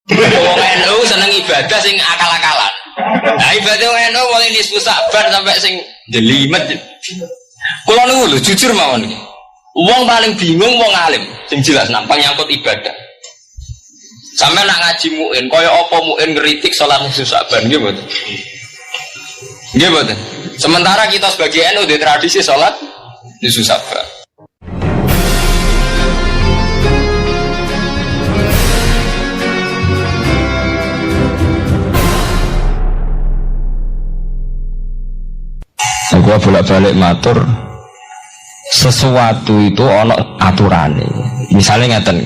Wong NU seneng ibadah sing akal-akalan. Nah ibadah wong NU mulai nisfu Sa'ban sampai sing jelimet. Kula niku lho jujur mawon iki. Wong paling bingung wong alim sing jelas nampang nyangkut ibadah. Sampai nak ngaji muin, kaya apa muin ngeritik sholat nisfu Sa'ban nggih mboten? Nggih mboten. Sementara kita sebagai NU di tradisi sholat nisfu Sa'ban. Gua bolak-balik matur sesuatu itu ono aturane. Misalnya ngeten,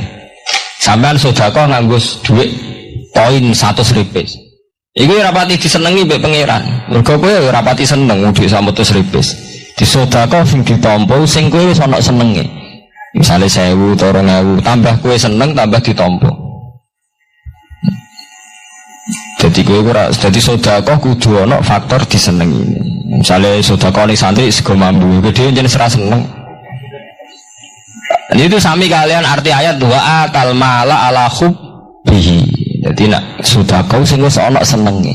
sampean sedekah nganggo duit poin 100 ripis. Iku rapati disenengi mbek pangeran. Mergo kowe rapati seneng duit 100 ripis. Disedekah sing ditampa sing kowe wis ono senenge. Misale 1000 utawa 2000, tambah kowe seneng tambah ditampa. Jadi kowe ora dadi sedekah kudu ono faktor disenengi. Misalnya sedekah ning santri sego mambu, gede jeneng ora seneng. Dan itu sami kalian arti ayat wa atal mala ala hubbihi. Jadi nak sedekah sing wis ana senenge.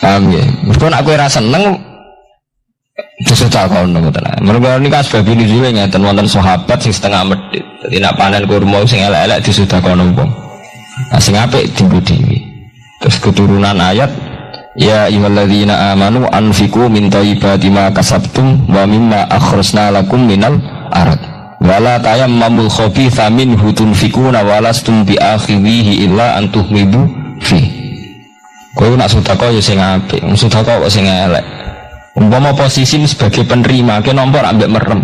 Paham ya? Mergo nek kowe ora seneng sedekah ngono tenan. Mergo nika sebab ini dhewe ngeten wonten sahabat sing setengah medhit. Dadi nak panen kurma sing elek-elek disedekahno wong. Nah sing apik dienggo dhewe. Terus keturunan ayat ya ayyuhalladzina amanu anfiqu min thayyibati ma kasabtum wa mimma akhrajna lakum minal arad wala tayammamul khabitha minhu tunfiquna wa lastum bi akhidhihi illa an tuhmidu fi. Kowe nak sedekah ya sing apik, sedekah kok sing elek. Umpama posisi sebagai penerima ke nomor ambek merem.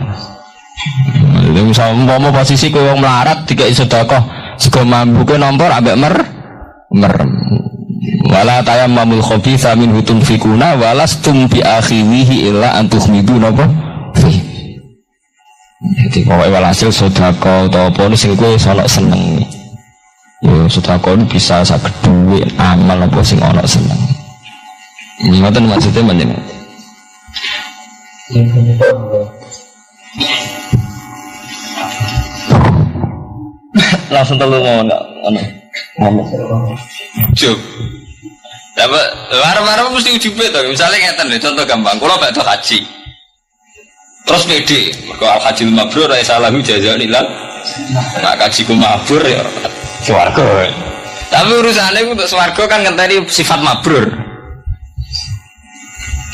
Misal umpama posisi kowe wong melarat dikai sedekah sego mambu ke nomor ambek merem. Wala tayammamul khabitha minhu tunfikuna walastum bi akhidhihi illa an tuhmidu napa fi. Jadi pokoke walhasil sedekah utawa apa sing kowe ana seneng. Ya sedekah bisa saged duwe amal apa sing ana seneng. Ngoten maksudnya menjen. Langsung telu ngono. Cuk. Dapat warna-warna mesti ujube to. Misalnya ngeten lho, contoh gampang. Kula badhe haji. Terus pede, mergo al-hajjul mabrur ra salahu jazaa'un illa nak kajiku mabrur ya swarga. Tapi urusane untuk swarga kan ngenteni sifat mabrur.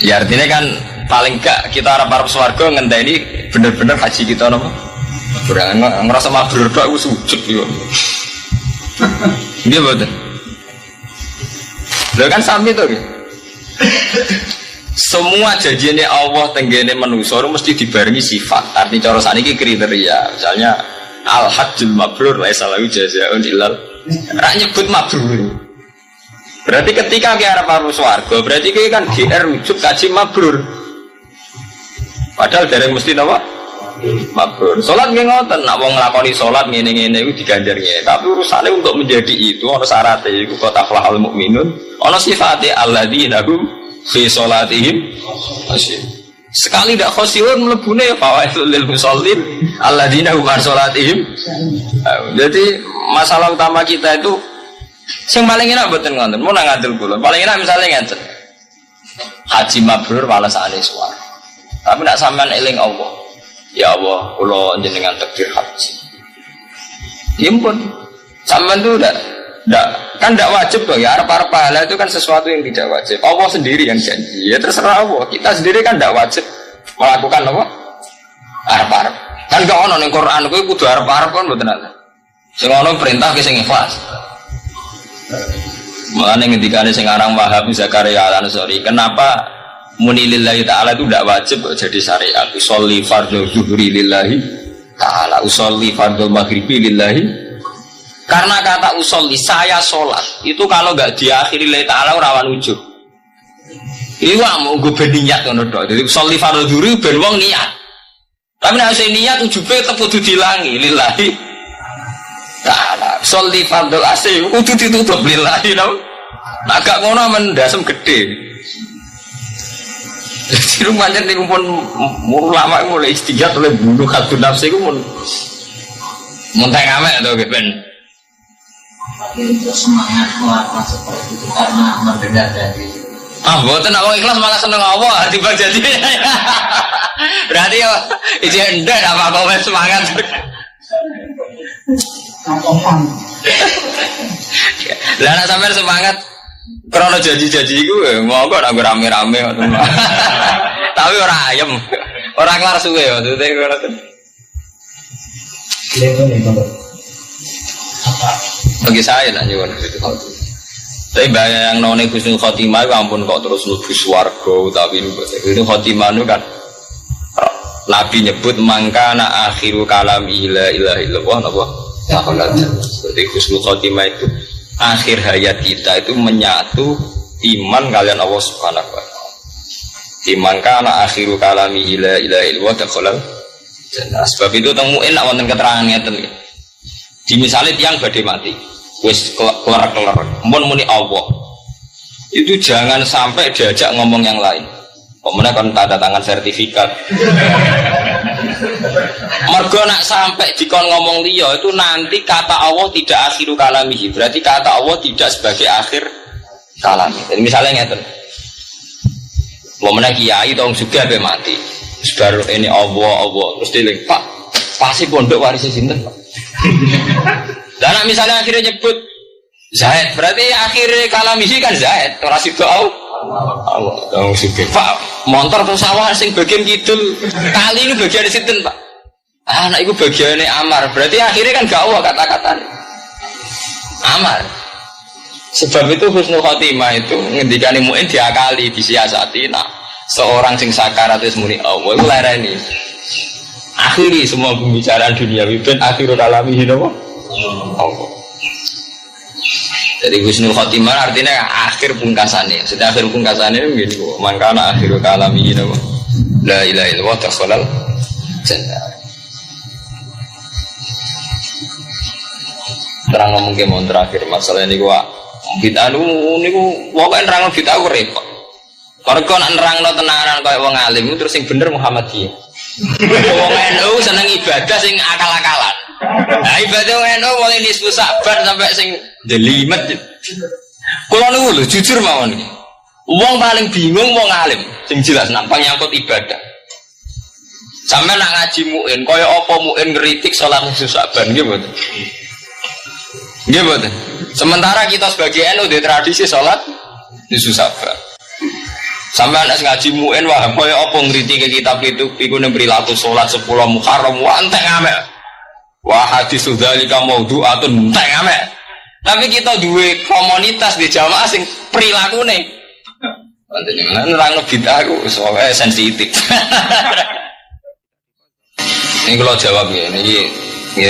Ya artinya kan paling gak kita arep-arep swarga ngenteni bener-bener haji kita napa? Kurang ngerasa mabrur tok aku sujud yo. Dia betul. Lha kan sami to nggih. Semua janjine Allah tenggene manusa mesti dibarengi sifat. Arti cara saniki kriteria. Misalnya al-hajjul mabrur laisa lahu jazaa'un illal. Ra nyebut mabrur. Berarti ketika ki arep swarga, berarti ki kan GR wujud kaji mabrur. Padahal dereng mesti napa? Mabrur. Salat nggih ngoten, nek wong nglakoni salat ngene-ngene iku diganjar ngene. Tapi urusane untuk menjadi itu ana syaratnya iku qataflahul mukminun, ana sifate alladzina hum fi salatihim khashi'un. Sekali ndak khashi'un mlebune ya fawaidul lil musallin alladzina hum fi salatihim. Jadi masalah utama kita itu sing paling enak mboten ngoten. Mun nang ngadil kula, paling enak misalnya ngeten. Haji mabrur walasane suwar. Tapi ndak sampean eling Allah. Ya Allah, kula jenengan takdir haji. Ya ampun. Sampean itu enggak wajib loh ya, arep-arep pahala itu kan sesuatu yang tidak wajib. Allah sendiri yang janji. Ya terserah Allah. Kita sendiri kan enggak wajib melakukan apa? Arep-arep. Kan gak ono ning Quran kuwi kudu arep-arep kan mboten ana. Sing ono perintah ki sing ikhlas. Mulane ngendikane sing aran Wahab Zakaria Al-Ansari, kenapa muni lillahi ta'ala itu tidak wajib jadi syariat. Usolli fardhu zuhri lillahi ta'ala, usolli fardhu maghribi lillahi. Karena kata usolli, saya sholat itu kalau nggak diakhiri lillahi ta'ala rawan ujub. Ini mau gue berniat kan udah. Jadi usolli fardhu zuhri ben wong niat. Tapi nek saya niat ujube tetep kudu dilangi lillahi ta'ala. Usolli fardhu asih kudu ditutup lillahi no. Nah gak ngono mendasem gede. Jadi rumahnya ini pun ulama mulai istijat oleh bunuh khadun nafsi itu muntah ngamek atau gitu. itu semangat melakukan seperti itu karena mendengar dari mboten awak ikhlas malah seneng Allah tiba jadi. Berarti yo ijen ndak apa kok semangat. Lah nek sampean semangat krono janji-janji iku monggo nek rame-rame ngoten. Tapi ora ayem. Ora kelar suwe yo maksudnya ngono. Bagi saya nak nyuwun itu. Tapi bayang none husnul khotimah itu ampun kok terus mlebu swarga utawi itu khotimah itu kan Nabi nyebut mangkana akhiru kalami la ilaha illallah napa jadi husnul khotimah itu akhir hayat kita itu menyatu iman kalian Allah Subhanahu wa taala. Iman kana akhiru kalami la ilaha illallah dakhalal jannah. Sebab itu temuin nak wonten keterangan ngeten iki. Di misalnya tiang badhe mati wis kelar-kelar mun muni Allah itu jangan sampai diajak ngomong yang lain pemenang kan tanda tangan sertifikat mergo nak sampai dikon ngomong liya itu nanti kata Allah tidak akhiru kalamihi berarti kata Allah tidak sebagai akhir kalami. Jadi misalnya ngeten pemenang kiai tong juga be mati baru ini Allah terus diling Pak pasti pondok warisnya sinten Pak. Dan misalnya akhirnya nyebut Zaid, berarti akhirnya kalamisi kan Zaid, ora sida Allah. Dong sugih. Pak, montor ke sawah sing bagian kidul. Kali ini bagian sinten, Pak? Anak iku bagiane Amar. Berarti akhirnya kan gak Allah kata-katane. Amar. Sebab itu husnul khotimah itu ngendikane muin diakali, disiasati. Nah, seorang sing sakarat wis muni Allah iku lereni. Akhiri semua pembicaraan dunia ben akhirul alamihi napa? Allah. Jadi husnul khotimah artinya akhir pungkasannya. Sudah akhir pungkasannya begini kok. Mangkana akhirul alamihi napa? La ilaha illallah dakhalal jannah. Terang ngomong ke mon terakhir masalah ini gua bid'ah niku pokoke nerangno bid'ah ku repot. Mergo nek nerangno tenanan kaya wong alim terus sing bener Muhammadiyah. Wong NU seneng ibadah sing akal-akalan. Nah ibadah wong NU mulai nisfu sabar sampai sing jelimet. Kulo niku lho jujur mawon iki. Wong paling bingung wong alim sing jelas nampak nyangkut ibadah. Sampe nak ngaji muin kaya apa muin ngritik salat nisfu sabar nggih mboten. Nggih mboten. Sementara kita sebagai NU di tradisi salat nisfu sabar. Sampai anak ngaji muin wah kaya apa ngritike kitab itu iku ning perilaku salat 10 Muharram wah entek amek. Wah hadis dzalika maudhu'atun entek amek. Tapi kita duwe komunitas di jamaah sing prilakune. Wonten nerangno bid'ah ku soalnya sensitif. Ini kalau jawab ya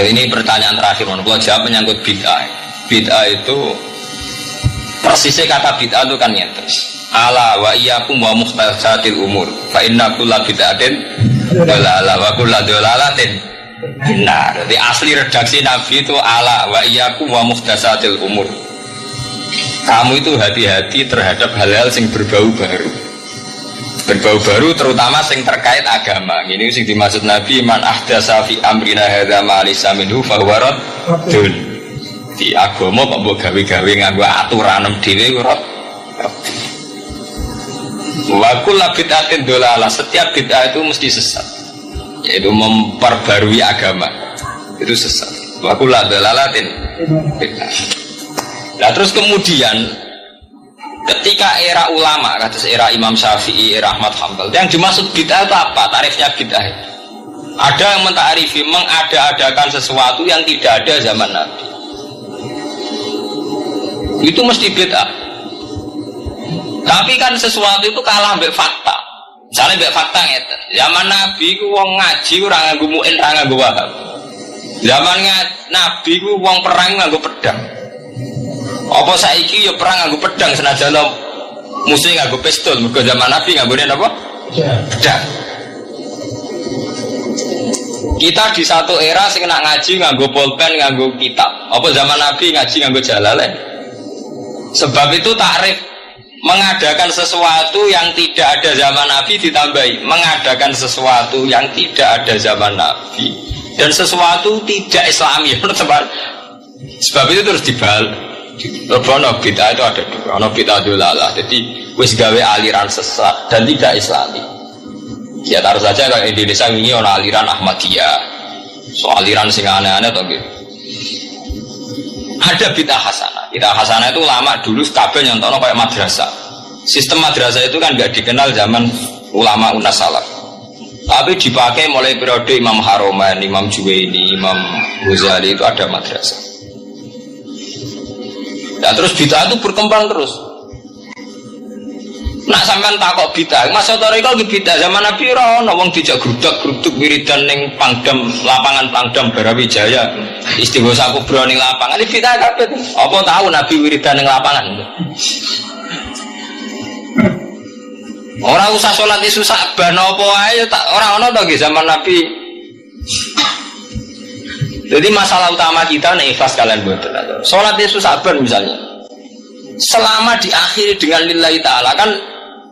ini pertanyaan terakhir kalau jawab menyangkut bid'ah. Bid'ah itu persisnya kata bid'ah itu kan ngeten. Ala wa iyyakum wa muhdatsatil umur fa inna kulla bid'atin dalalah wa kullu dalalatin benar. Jadi asli redaksi Nabi itu ala wa iyyakum wa muhdatsatil umur. Kamu itu hati-hati terhadap hal-hal sing berbau baru. Berbau baru terutama sing terkait agama. Ini sing dimaksud Nabi man ahdasa fi amrina hadza ma laysa minhu fa huwa raddun. Di agama kok mbok gawe-gawe nganggo aturan dhewe kok wa kullu bid'atin dolalah, setiap bid'ah itu mesti sesat, yaitu memperbarui agama itu sesat. Wa kullu dolalatin bid'ah. Nah terus kemudian ketika era ulama, kata era Imam Syafi'i, era Ahmad Hanbal, yang dimaksud bid'ah itu apa? Tarifnya bid'ah itu ada yang mentarifi mengada-adakan sesuatu yang tidak ada zaman Nabi, itu mesti bid'ah. Tapi kan sesuatu itu kalah mbek fakta. Misalnya mbek fakta ngeten. Zaman Nabi ku wong ngaji ora nganggo muin, ora nganggo wahab. Zaman Nabi ku wong perang nganggo pedang. Apa saiki ya perang nganggo pedang senajan musuh nganggo pistol. Mergo zaman Nabi nganggone apa? Pedang. Kita di satu era sing nak ngaji nganggo pulpen, nganggo kitab. Apa zaman Nabi ngaji nganggo jalalain? Sebab itu takrif mengadakan sesuatu yang tidak ada zaman Nabi ditambahi mengadakan sesuatu yang tidak ada zaman Nabi dan sesuatu tidak Islami. Sebab itu terus dibalik. Ono bid'ah itu ada dua, ono bid'ah dolalah. Jadi wis gawe aliran sesat dan tidak Islami. Ya taruh saja kalau Indonesia ini ono aliran Ahmadiyah. So aliran sing aneh-aneh to nggih. Ada bid'ah hasanah. Bid'ah hasanah itu lama dulu kabeh nyontono kayak madrasah. Sistem madrasah itu kan enggak dikenal zaman ulama unas salaf. Tapi dipakai mulai periode Imam Haroman, Imam Juwaini, Imam Ghazali itu ada madrasah. Dan terus bid'ah itu berkembang terus. Nak sampean takok bid'ah, masa toriko ki bid'ah zaman Nabi ora ono wong dijak grudak-gruduk wiridan ning Pangdam, lapangan Pangdam Barawijaya. Istighosa kubra ning lapangan iki bid'ah kabeh. Apa tahu Nabi wiridan ning lapangan? Ora usah salat isu Sa'ban apa ae tak ora ono to nggih zaman Nabi. Jadi masalah utama kita nih ikhlas kalian buat sholat Yesus sabar misalnya selama diakhiri dengan lillahi ta'ala kan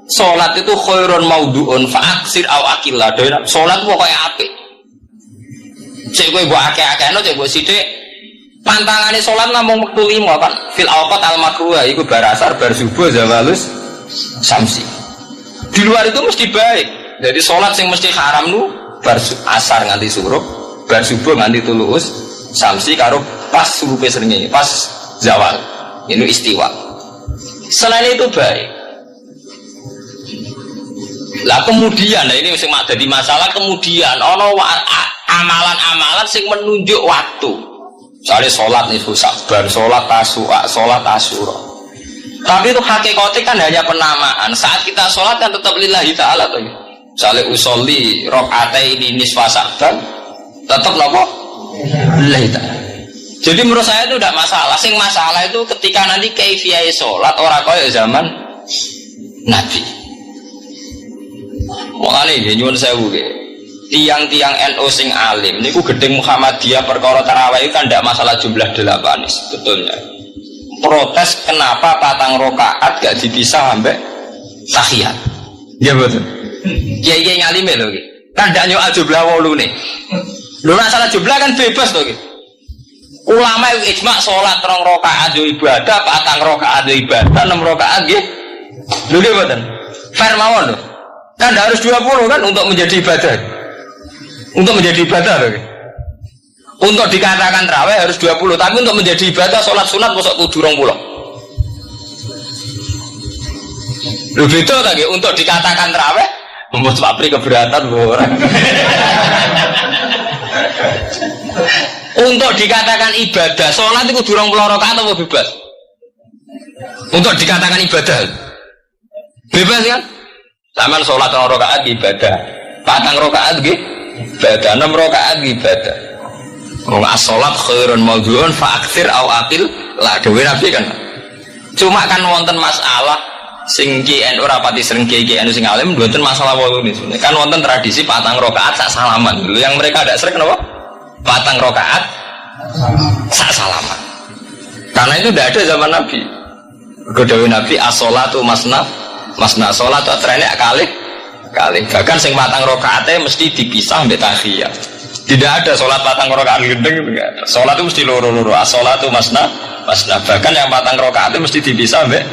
sholat itu khairun maudu'un fa'aksir awakillah sholat pokoknya apik cek gue buat ake-ake cek gue sidik pantangannya sholat ngomong waktu 5 kan fil awqat al-makruha itu barasar barsubuh zawalus samsi di luar itu mesti baik jadi sholat yang mesti haram nu asar nganti suruh bar subuh nganti tulus samsi karo pas subuh seringe pas zawal ini istiwa selain itu baik lah kemudian nah ini sing jadi masalah kemudian ono amalan-amalan sing menunjuk waktu misalnya sholat nisfu Sa'ban sholat tasua sholat asyura tapi itu hakikatnya kan hanya penamaan saat kita sholat kan tetap lillahi ta'ala tuh misalnya usolli rok'ataini nisfa Sa'ban tetap nopo lillahi ta'ala. Jadi menurut saya itu tidak masalah. Sing masalah itu ketika nanti kaifiyah sholat orang kaya zaman Nabi. Mulane nggih nyuwun sewu nggih. Tiang-tiang NU sing alim niku gedeng Muhammadiyah perkara tarawih kan tidak masalah jumlah 8 sebetulnya. Protes kenapa patang rakaat gak dipisah sampai tahiyat. Iya betul. Kiai-kiai ngalime lho nggih. Kan ndak nyoal jumlah 8 nih. Lho nek salah jumlah kan bebas to iki. Ulama ijma salat 3 rakaat yo ibadah, 4 rakaat yo ibadah, 6 rakaat nggih. Lho nggih mboten. Fair mawon lho. Kan harus 20 kan untuk menjadi ibadah. Untuk menjadi ibadah lho. Untuk dikatakan tarawih harus 20, tapi untuk menjadi ibadah salat sunat mosok kudu 20. Lho beda ta nggih untuk dikatakan tarawih mbok Pak Pri keberatan ora. Untuk dikatakan ibadah, sholat itu durung 20 rakaat atau bebas? Untuk dikatakan ibadah, bebas kan? Taman sholat 2 rakaat ibadah, 4 rakaat ibadah, 6 rakaat ibadah. Wong as-sholat khairun mawdu'un fa'aktsir aw aqil lah dewe Nabi kan. Cuma kan wonten masalah sing ki NU rapati sering ki NU sing alim mboten masalah wolu niku. Kan wonten tradisi 4 rakaat sak salaman. Dulu yang mereka ada sering napa? 4 rakaat sak salaman. Karena itu tidak ada zaman Nabi. Godawi Nabi as-sholatu masna sholat itu trennya kali. Bahkan sing 4 rakaatnya mesti dipisah mbek tahiyat. Tidak ada sholat 4 rakaat gendeng itu enggak ada. Sholat itu mesti loro-loro. As-sholatu masna. Bahkan yang 4 rakaatnya mesti dipisah mbek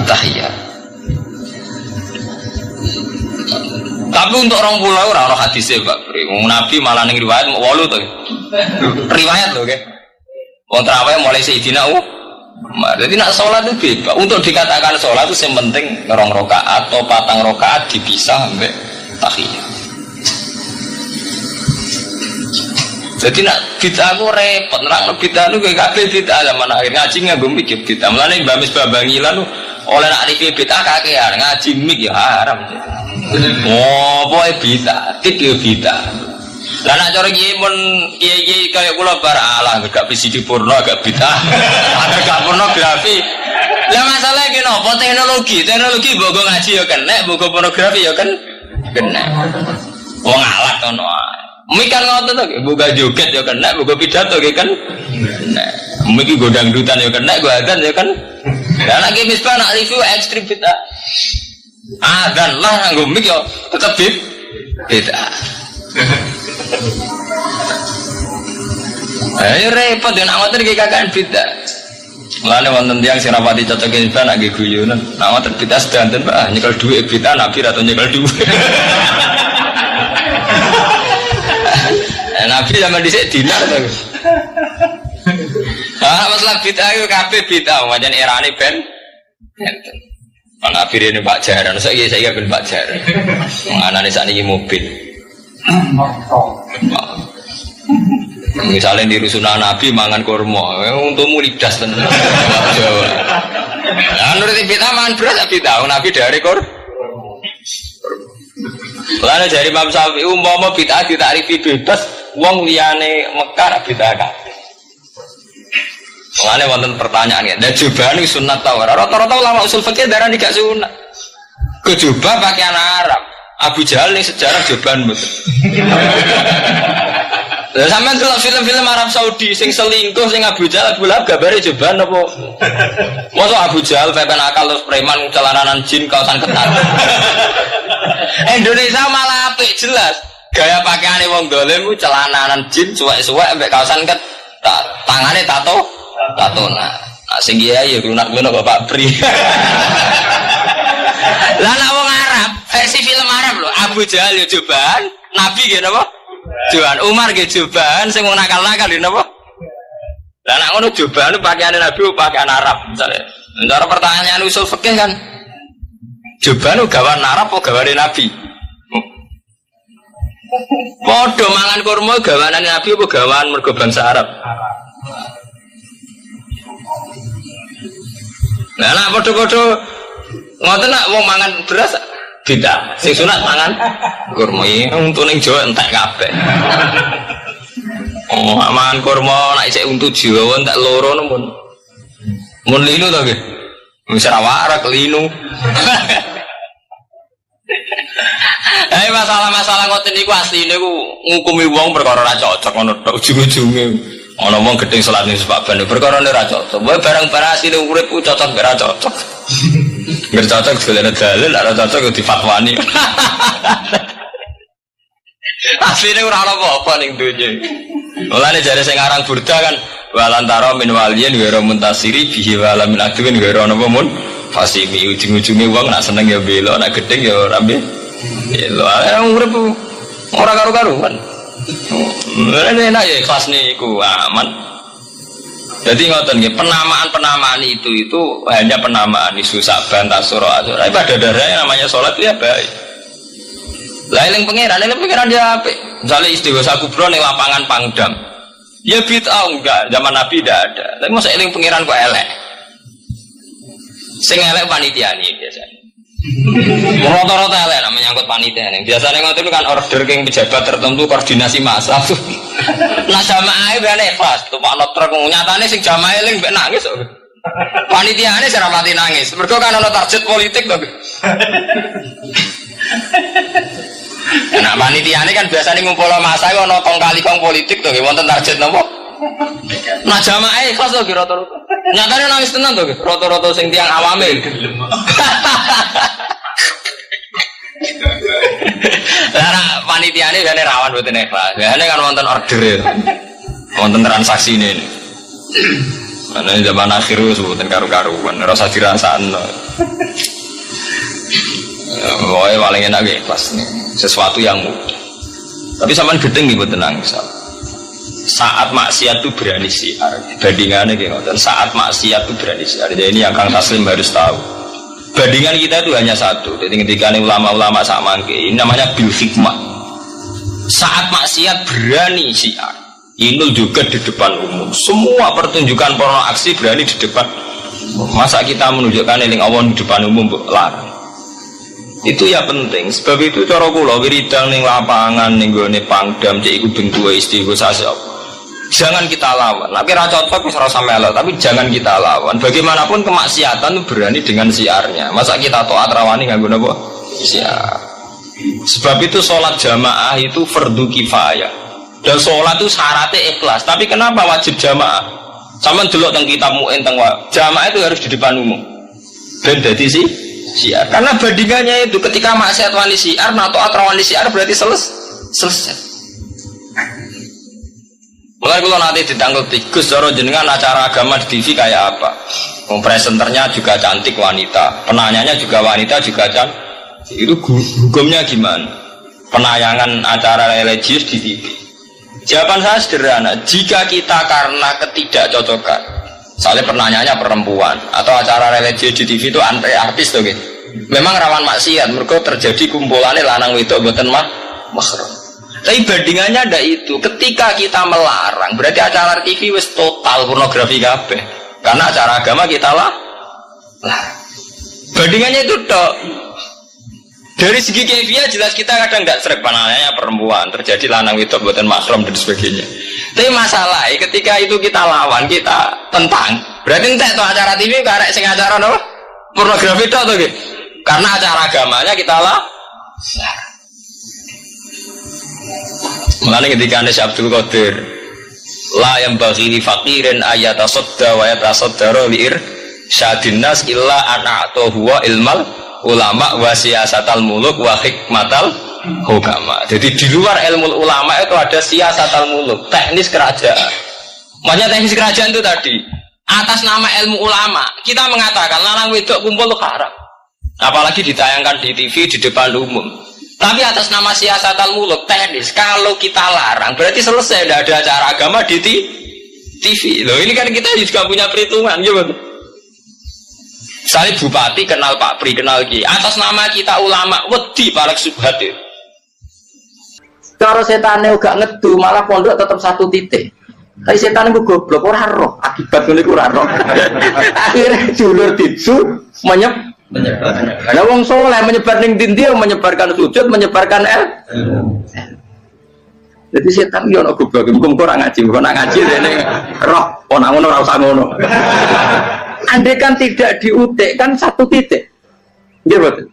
tahiyat. Tapi untuk orang pulau orang hadisnya Pak Pri. Nabi malah ning riwayat 8 to. Riwayat lho nggih. Wong tarawih mulai Sayyidina jadi nak sholat itu bebas. Untuk dikatakan sholat itu yang penting 2 rakaat atau 4 rakaat dipisah sampai tahiyat. Jadi nak bid'ah aku repot, nerang bid'ah itu kayak kabeh bid'ah zaman akhir ngaji nganggo mik ya bid'ah. Mulane Mbak Misbah Bangilan oleh nak ripi bid'ah kakean ngaji mik ya haram. Oh, boy bid'ah, tik ya bid'ah. Lah nak cara kiye mun kiye kaya kula baralah gak PhD porno agak bid'ah. Agak pornografi. Lah masalah iki napa teknologi mbok ngaji ya kena, mbok pornografi ya kan kena. Wong alat ono ae. Mikan ngoten to, buka joget ya kena, buka pidato ya kan. Nah, miki go dangdutan ya kena, go adzan ya kan. Lah nek Misbah nak review ekstrim bid'ah. Adzan lah nggo mik yo tetep bid'ah. Repot ya nak ngoten iki kakan bid'ah. Mulane wonten tiyang sing rapati cocok iki nak nggih guyonan. Nak ngoten bid'ah sedanten Pak, nyekel dhuwit bid'ah nabi ra nyekel dhuwit. Nabi zaman dhisik dinar to. Masalah bid'ah iku kabeh bid'ah, pancen erane ben enten. Ana abirene Pak Jaran, saiki ben Pak Jaran. Anane sakniki mobil. Misalnya di rusunan Nabi mangan kurma, untukmu lidas tenan. Jawa. Nah, menurut bid'ah mangan beras bid'ah, Nabi dari kur. Lalu dari Imam Syafi'i umpama bid'ah ditarifi bebas, wong liyane Mekah bid'ah kabeh. Mulane wonten pertanyaan ya, dan jubah ini sunat tau. Rata-rata ulama usul fikih darani gak sunat. Kejubah pakaian Arab. Abu Jahal ini sejarah jubahan betul. Sampai dulu film-film Arab Saudi sing selingkuh sing Abu Jahal Abu Lahab gambare jubahan apa? Masa Abu Jahal pepen akal terus preman celananan jin kaosan ketat. Indonesia malah apik jelas. Gaya pakaiane wong dolim ku celananan jin suwek-suwek mbek kaosan ketat. Tangane tato. Tatona, sing kiai ya lunak ngono Bapak Pri. Lah nek wong Arab, versi film Arab lho, Abu Jahal ya jubahan, Nabi nggih napa? Jubahan, Umar nggih jubahan, sing wong nakal-nakal nggih napa? Lah nek ngono jubahan pakaiane Nabi pakaian Arab misale. Cara pertanyaan usul fikih kan. Jubahan gawan Arab apa gawane Nabi? Padha mangan kurma gawanan Nabi apa gawan mergo bangsa Arab? Nah, nak podo-podo ngoten nak wong mangan beras beda. Sing sunat mangan kurma iki untu ning Jawa entek kabeh. Oh, mangan kurma nek isih untu Jawa entek loro mun. Mun linu to nggih. Wis ora warak linu. Masalah ngoten niku asline ku ngukumi wong perkara ora cocok ngono tok ujung-ujunge. Ana wong gedeng salat ning sepaban perkara ora cocok. Wae barang-barang asline uripku cocok ora cocok. Nggak cocok segala dalil, ora cocok difatwani. Asline ora ana apa-apa ning donya. Mulane jare sing aran burda kan walantara min waliyin wa muntasiri bihi wa min adwin wa ana mun fasimi ujung-ujunge wong nak seneng ya bela, nak gedeng ya ora bela. Urip ora karo-karuan. Enak ya kelas niku aman. Jadi ngoten nggih, penamaan itu hanya penamaan isu Saban Tasura. Ibadah darahnya namanya sholat itu ya baik. Lah eling pangeran dia apik. Misale istighosah kubro ning lapangan Pangdam. Ya bid'ah enggak, zaman Nabi tidak ada. Tapi masa eling pangeran kok elek. Sing elek panitiane biasanya. Rata-rata elek namanya nyangkut panitia nih. Biasanya ngoten kan order king pejabat tertentu koordinasi massa. Nah jamaah ben ikhlas, tumpakno truk nyatane sing jamaah eling mbek nangis kok. Panitiane ora pati nangis. Mergo kan ana target politik to. Nah panitiane kan biasanya ngumpul massa kok ana kong kali kong politik to, wonten target napa? Nah jamaah ikhlas to rata-rata. Nyatane nangis tenan to, rata-rata sing tiyang awame. Lah panitiane jane rawan mboten ikhlas. Jane kan wonten order. Wonten transaksi ini. Ana zaman akhir wis mboten karu-karuan, ora usah dirasakno. Wae paling enak ikhlas nih. Sesuatu yang mudah. Tapi sampean gedeng nggih mboten nangis. Saat maksiat itu berani siar. Bandingannya kayak ngoten. Saat maksiat itu berani siar. Jadi ini yang Kang Taslim harus tahu. Bandingan kita itu hanya satu. Jadi ketika ini ulama-ulama sama ini namanya bil hikmah. Saat maksiat berani siar. Ini juga di depan umum. Semua pertunjukan porno aksi berani di depan. Masa kita menunjukkan eling awan di depan umum larang. Itu ya penting. Sebab itu cara kula wiridang ning lapangan ning gone Pangdam cek iku bentuk istighosah. Jangan kita lawan. Nek ora cocok wis ora usah melok, tapi jangan kita lawan. Bagaimanapun kemaksiatan itu berani dengan siarnya. Masa kita taat rawani nganggo napa? Siar. Sebab itu sholat jamaah itu fardu kifayah. Dan sholat itu syaratnya ikhlas. Tapi kenapa wajib jamaah? Sama delok teng kitab mu'in teng jamaah itu harus di depan umum. Ben dadi siar. Karena bandingannya itu ketika maksiat wani siar, atau taat rawani siar berarti selesai. Mulai kalau nanti ditangkap tikus, cara jenengan acara agama di TV kayak apa? Presenternya juga cantik wanita, penanyanya juga wanita juga cantik. Itu hukumnya gimana? Penayangan acara religius di TV. Jawaban saya sederhana. Jika kita karena ketidakcocokan, misalnya pertanyaannya perempuan atau acara religius di TV itu anti artis tuh gitu. Memang rawan maksiat, mereka terjadi kumpulannya lanang wedok mboten mahram. Tapi bandingannya ada itu. Ketika kita melarang, berarti acara TV wis total pornografi kabeh. Karena acara agama kita lah. Bandingannya itu dok. Dari segi kefiah jelas kita kadang nggak srek panahnya perempuan, terjadi lanang wedok mboten mahram dan sebagainya. Tapi masalah ketika itu kita lawan, kita tentang. Berarti entek tuh acara TV karek sing acara apa? Pornografi tok tuh gitu. Karena acara agamanya kita lah. Mulane ketika Anda Abdul Qadir la yang bagi li faqirin ayatasadda wa yatasaddara li irsyadin nas illa ana'tu huwa ilmal ulama wa siyasatal muluk wa hikmatal hukama. Jadi di luar ilmu ulama itu ada siyasatal muluk, teknis kerajaan. Maksudnya teknis kerajaan itu tadi atas nama ilmu ulama kita mengatakan lanang wedok kumpul haram. Apalagi ditayangkan di TV di depan umum. Tapi atas nama siyasatal muluk teknis, kalau kita larang berarti selesai, tidak ada acara agama di TV. Loh ini kan kita juga punya perhitungan, gitu. Misalnya bupati kenal Pak Pri, kenal Ki, atas nama kita ulama, wedi palek subhat itu. Kalau setannya gak ngedu, malah pondok tetap satu titik. Tapi setan itu goblok, orang roh, akibat ini kurang roh. Akhirnya julur tisu, menyebar. Wong soleh menyebar ning dindi, menyebarkan sujud, menyebarkan Jadi setan yo ono goblok, muga ora ngaji, rene roh ana ngono ora usah ngono. Andai kan tidak diutik kan satu titik. Nggih betul.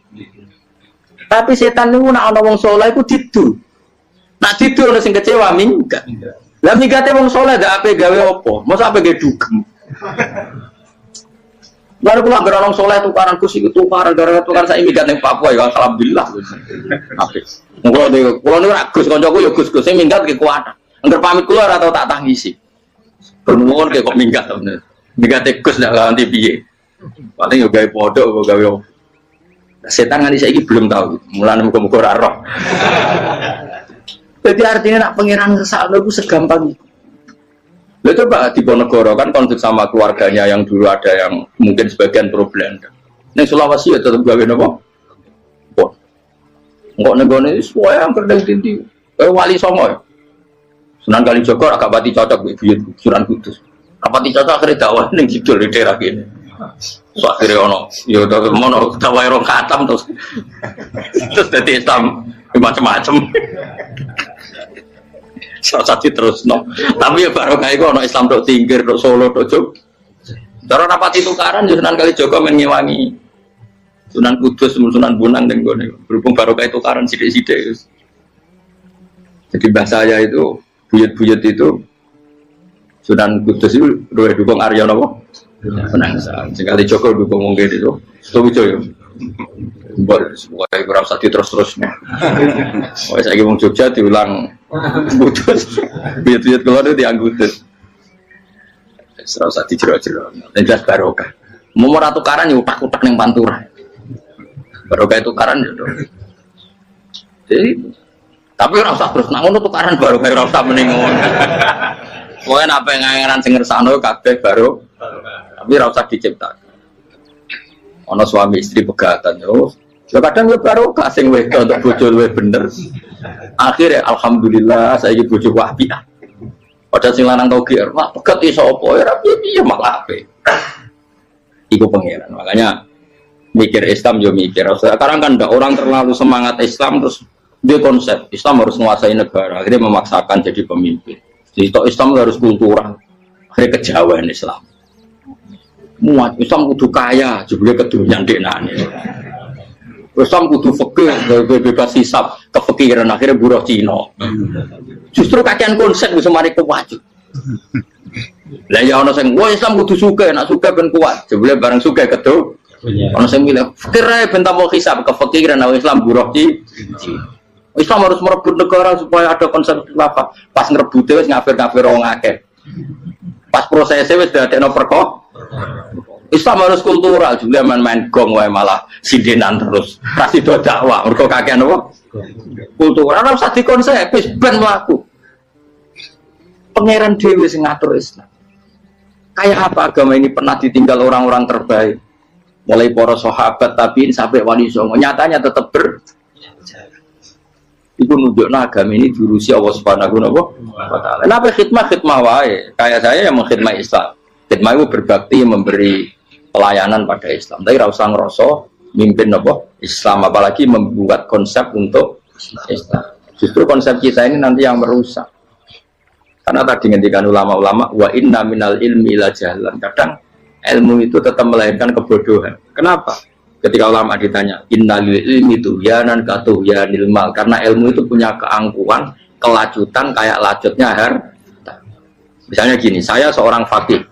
Tapi setan niku nek ana wong soleh iku didu. Nak didu ono sing kecewa minggat. Lah minggate wong soleh ndak ape gawe apa? Mosok ape gawe dugem. Lalu pula orang soleh tukaran kursi itu tukaran saya minggat yang Papua ya alhamdulillah. Habis. Kalau ini ragus koncoku ya gus saya minggat kekuatan. Angger pamit keluar atau tak tangisi. Bernuwun kayak kok minggat bener. Minggat gus ndak ganti piye. Paling yo gawe podok gawe. Setan nganti saiki belum tahu. Mulane muga-muga ora roh. Jadi artinya nak pangeran ngersakno iku segampang itu. Lalu coba di Ponegoro kan konflik sama keluarganya yang dulu ada yang mungkin sebagian problem. Neng Sulawesi ya tetap gawe nopo. Enggak negone semua yang berdeng tinggi. Wali Songo ya. Sunan Kalijogo agak pati cocok buyut Sunan Kudus. Rapati cocok akhirnya dakwah ning jidul di daerah kene. So akhirnya ono ya mono dakwah rong khatam terus dadi Islam macam-macam. Satu terus no. Tapi ya baru kayak gue no Islam dok Tinggir, dok Solo, dok Jog. Cara rapati tukaran Sunan Kalijogo menyewangi Sunan Kudus, Sunan Bonang dan gue berhubung baru kayak tukaran sidik-sidik. Jadi bahasa saya itu buyut-buyut itu Sunan Kudus itu dukung Arya Nopo. Penangsa. Sekali Joko dukung mungkin itu. Setuju ya. Pokoknya kurang satu terus-terusnya. Pokoknya saya ngomong Jogja diulang putus. Biut-biut keluar itu dianggutus. Serasa dijero-jero. Dan jelas barokah. Mau tukaran ya utak-utak yang pantura. Barokah tukaran ya. Jadi, tapi orang usah terus nangun tukaran barokah orang usah meningun. Pokoknya apa yang ngangeran sing ngersano kabeh baru. Tapi orang usah diciptakan. Ono suami istri pegatan terus. Ya kadang gue baru kasing wedok untuk bojo luwih bener. Akhirnya alhamdulillah saya iki bojo wapiah. Padahal sing lanang tau gear, mak pegat iso apa ya piye malah ape. Iku pangeran. Makanya mikir Islam yo mikir. Sekarang kan ndak orang terlalu semangat Islam terus dia konsep Islam harus menguasai negara. Akhirnya memaksakan jadi pemimpin. Jadi Islam harus kultural. Akhirnya kejauhan Islam. Muat Islam kudu kaya, jebule kedunyan deknane. Islam kudu fikih, bebas hisab, kefikiran akhirnya buruh Cina. Justru kakean konsep wis mari kuat. Lah ya ana sing wah Islam kudu sugih, nek sugih ben kuat. Jebule bareng sugih kedu. Ana sing milih fikir ae ben tambah hisab, kefikiran Islam buruh Cina. Islam harus merebut negara supaya ada konsep khilafah. Pas ngerebute wis ngafir-ngafir wong akeh. Pas prosesnya wis dadekno perkara. Islam harus kultural juga main-main gong wae malah sindenan terus. Kasih do dakwah mergo kakean apa? Kultural ora usah dikonsep wis ben mlaku. Pangeran dhewe sing ngatur Islam. Kayak apa agama ini pernah ditinggal orang-orang terbaik? Mulai para sahabat tabiin sampai wali songo, nyatanya tetap itu nunjukna agama ini diurusi Allah Subhanahu wa taala. Kenapa khidmah wae? Kayak saya yang mengkhidmati Islam. Khidmah itu berbakti memberi pelayanan pada Islam. Tapi ra usah ngrasa mimpin apa? Islam, apalagi membuat konsep untuk Islam. Justru konsep kita ini nanti yang merusak. Karena tadi ngendikan ulama-ulama wa inna minal ilmi ila jahlan. Kadang ilmu itu tetap melahirkan kebodohan. Kenapa? Ketika ulama ditanya, innal ilmi tuhyanan katuhyanil mal. Karena ilmu itu punya keangkuhan, kelajutan kayak lacutnya harta. Misalnya gini, saya seorang faqih.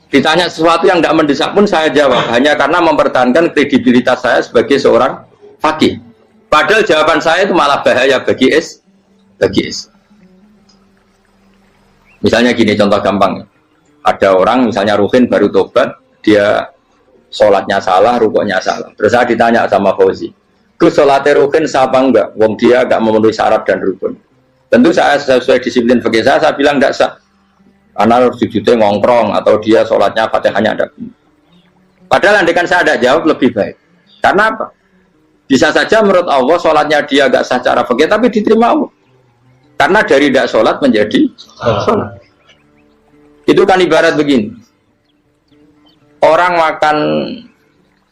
Ditanya sesuatu yang tidak mendesak pun saya jawab hanya karena mempertahankan kredibilitas saya sebagai seorang faqih. Padahal jawaban saya itu malah bahaya bagi Islam. Misalnya gini contoh gampang, ada orang misalnya Ruhin baru tobat, dia sholatnya salah, rukuknya salah. Terus saya ditanya sama Fauzi, Gus sholatnya Ruhin sah apa enggak? Wong dia enggak memenuhi syarat dan rukun. Tentu saya sesuai disiplin fikih saya bilang enggak sah. Karena harus sujudnya ngongkrong atau dia sholatnya fatihahnya ada. Padahal andaikan saya ada jawab lebih baik. Karena apa? Bisa saja menurut Allah sholatnya dia enggak sah secara fikih tapi diterima Allah. Karena dari tidak sholat menjadi sholat. Itu kan ibarat begini. Orang makan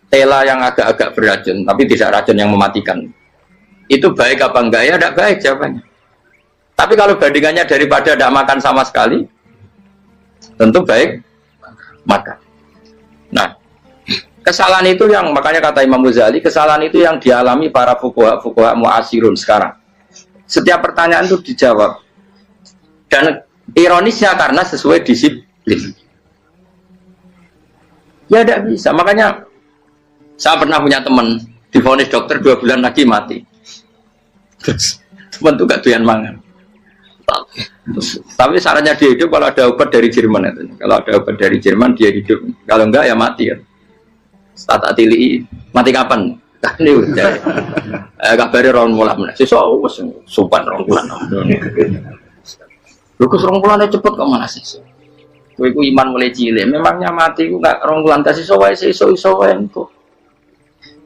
tela yang agak-agak beracun, tapi tidak racun yang mematikan. Itu baik apa enggak? Ya tidak baik jawabannya. Tapi kalau bandingannya daripada tidak makan sama sekali, tentu baik makan. Nah, kesalahan itu yang, makanya kata Imam Ghazali, kesalahan itu yang dialami para fuqaha mu'asirun sekarang. Setiap pertanyaan itu dijawab. Dan ironisnya karena sesuai disiplin. Ya tidak bisa. Makanya saya pernah punya teman divonis dokter 2 bulan lagi mati. Terus teman itu gak doyan mangan. Tapi sarannya dia hidup kalau ada obat dari Jerman itu. Kalau ada obat dari Jerman dia hidup. Kalau enggak ya mati kan. Start atili mati kapan? Kan ini udah. Kabarnya orang mulai. Sesuk wis supan orang bulan. Lho Gus rong bulan cepet kok mana sih? Kowe iku iman mulai cilik. Memangnya mati ku gak rong bulan ta sesuk wae iso wae engko.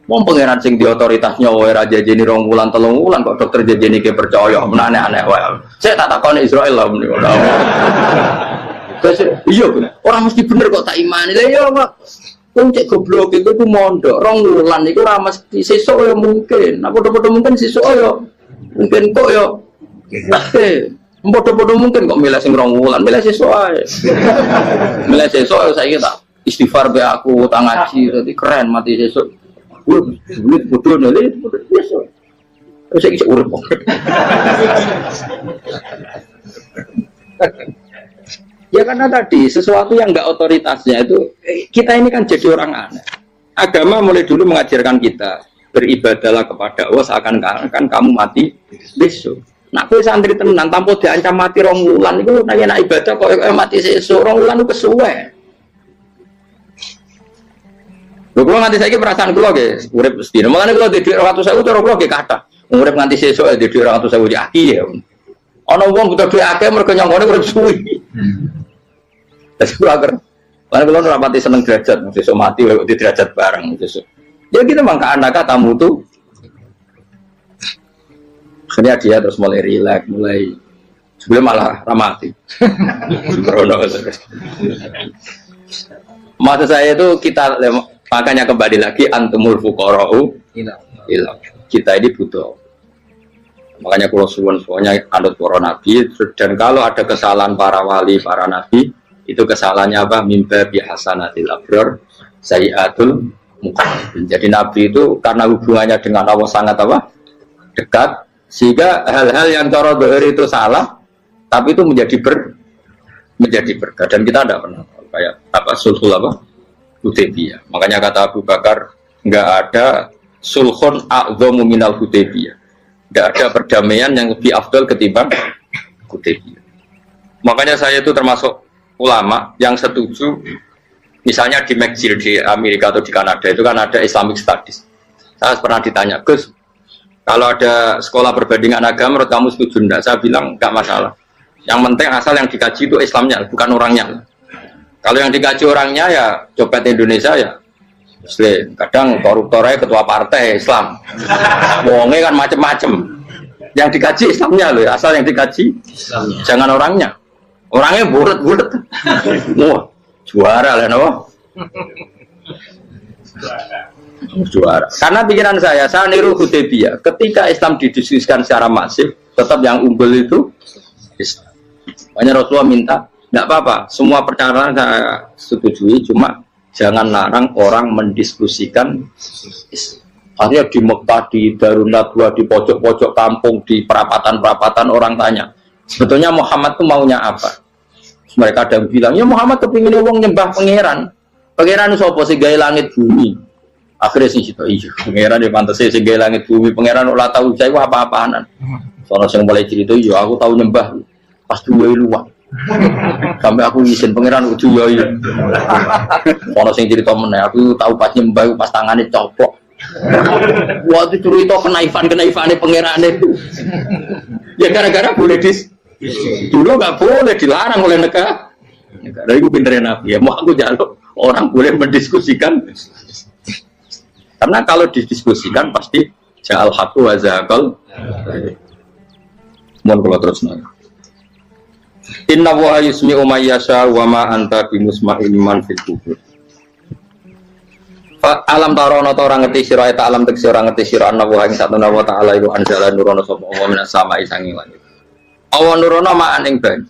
Wong pangeran sing di otoritasnya wae ra jajeni rong bulan 3 bulan kok dokter jajeni ke percaya men aneh-aneh wae. Saya tak takoni Israel lah muni. Terus iya orang mesti bener kok tak imani. Lah iya Pak. Wong cek goblok iku ku mondok 2 bulan iku ra mesti sesuk ya mungkin. Apa padha-padha mungkin sesuk ya. Mungkin kok ya. Bodoh-bodoh mungkin kok milih sing 2 bulan, milih sesuk ae. Milih sesuk saiki tak istighfar be aku, tak ngaji, dadi keren mati sesuk. Duit bodoh nele sesuk. Terus iki urip. Ya karena tadi sesuatu yang enggak otoritasnya itu kita ini kan jadi orang aneh. Agama mulai dulu mengajarkan kita beribadahlah kepada Allah seakan-akan kamu mati besok. Nak kowe santri tenan tanpa diancam mati 2 bulan iku nek ibadah kok mati sesuk 2 bulan ku kesuwe. Lho kula nganti saiki perasaan kula nggih urip sedina. Mulane kula dhuwit 200.000 cara kula nggih kathah. Urip nganti sesuk dhuwit 200.000 ya aki ya. Ana wong butuh dhuwit akeh mergo nyongkone urip suwi. Terus kula agar lan kula ora pati seneng derajat, sesuk mati kok di derajat bareng sesuk. Ya kita mangka anak tamu tuh. Akhirnya dia terus mulai rileks, mulai sebelum malah ramati. Maksud saya itu kita makanya kembali lagi antumul fuqara'u ila. Kita ini butuh. Makanya kalau suwun-suwunnya anut para nabi dan kalau ada kesalahan para wali, para nabi, itu kesalahannya apa? Mimba bihasanatil abrar sayyiatul muqarrabin. Jadi nabi itu karena hubungannya dengan Allah sangat apa? Dekat. Sehingga hal-hal yang cara dohir itu salah, tapi itu menjadi berkah. Dan kita tidak pernah kayak apa sulhul apa Hudaybiyah. Makanya kata Abu Bakar, nggak ada sulhun a'dhamu minal Hudaybiyah. Tidak ada perdamaian yang lebih afdol ketimbang Hudaybiyah. Makanya saya itu termasuk ulama yang setuju, misalnya di McGill di Amerika atau di Kanada itu kan ada Islamic Studies. Saya pernah ditanya, Gus, kalau ada sekolah perbandingan agama, menurut kamu setuju enggak? Saya bilang enggak masalah. Yang penting asal yang dikaji itu Islamnya, bukan orangnya. Kalau yang dikaji orangnya ya copet Indonesia ya Muslim. Kadang koruptornya ketua partai Islam. Wonge kan macem-macem. Yang dikaji Islamnya loh, asal yang dikaji Islamnya. Jangan orangnya. Orangnya bulet-bulet. Wah, juara lah no. Juara. Karena pikiran saya niru Hudaybiyah. Ketika Islam didiskusikan secara masif, tetap yang unggul itu Islam. Makanya Rasulullah minta, tidak apa-apa, semua perkara saya setujui, cuma jangan larang orang mendiskusikan Islam. Artinya di Mekah, di Darun Nadwa, di pojok-pojok kampung, di perapatan-perapatan orang tanya, sebetulnya Muhammad itu maunya apa? Mereka ada yang bilang, ya Muhammad kepingin wong nyembah pangeran. Pangeran itu apa sih gaya langit bumi? Akhirnya sih itu, iya, pangeran di pantas sih gaya langit bumi. Pangeran ulah tahu saya apa-apaanan. Soalnya yang mulai cerita, iya aku tahu nyembah pas dua luar. Sampai aku izin pangeran udah ya. Soalnya yang cerita mana, aku tahu pas nyembah pas tangannya copok. Waktu cerita kenaifan pangeran itu. Ya gara-gara boleh dulu nggak boleh dilarang oleh negara. Dari itu pinterin Nabi ya. Mau aku jaluk orang boleh mendiskusikan. Karena kalau didiskusikan pasti ja'al haqqu wa zahaqal. Mohon kalau terus nanya. Inna wa yusmi'u may yasha wa ma anta bimusma'in man fil kubur. Alam tarono ta ora ngerti sira ta alam tekse ora ngerti sira ana wa ing satuna wa ta'ala iku anzala nurono sapa Allah minas sama'i sanging langit. Awan nurono ma'an ing banyu.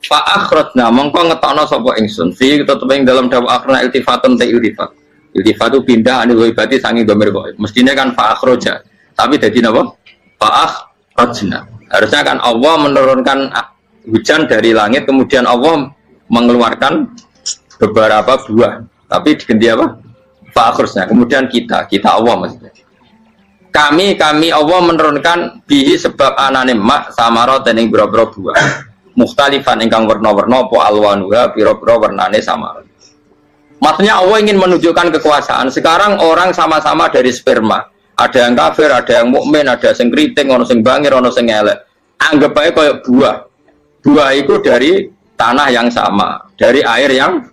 Fa akhrajna mongko ngetokno sapa ingsun fi tetep ing dalam dawa akhirna iltifatun ta iltifat. Iltifat itu pindah anil ghaibati sanging dhamir ghaib. Mestine kan fa akhraja, tapi dadi napa? Fa akhrajna. Harusnya kan Allah menurunkan hujan dari langit, kemudian Allah mengeluarkan beberapa buah. Tapi diganti apa? Fa'akhirnya. Kemudian kita Allah maksudnya. Kami Allah menurunkan bihi sebab anane mak samarot dan yang biro-biro buah. Mukhtalifan ingkang warna-warna apa alwanuha biro-biro warnane samarot. Maksudnya Allah ingin menunjukkan kekuasaan. Sekarang orang sama-sama dari sperma. Ada yang kafir, ada yang mukmin, ada yang keriting, ono sing bangir, ono sing elek. Anggap aja kayak buah. Buah itu dari tanah yang sama, dari air yang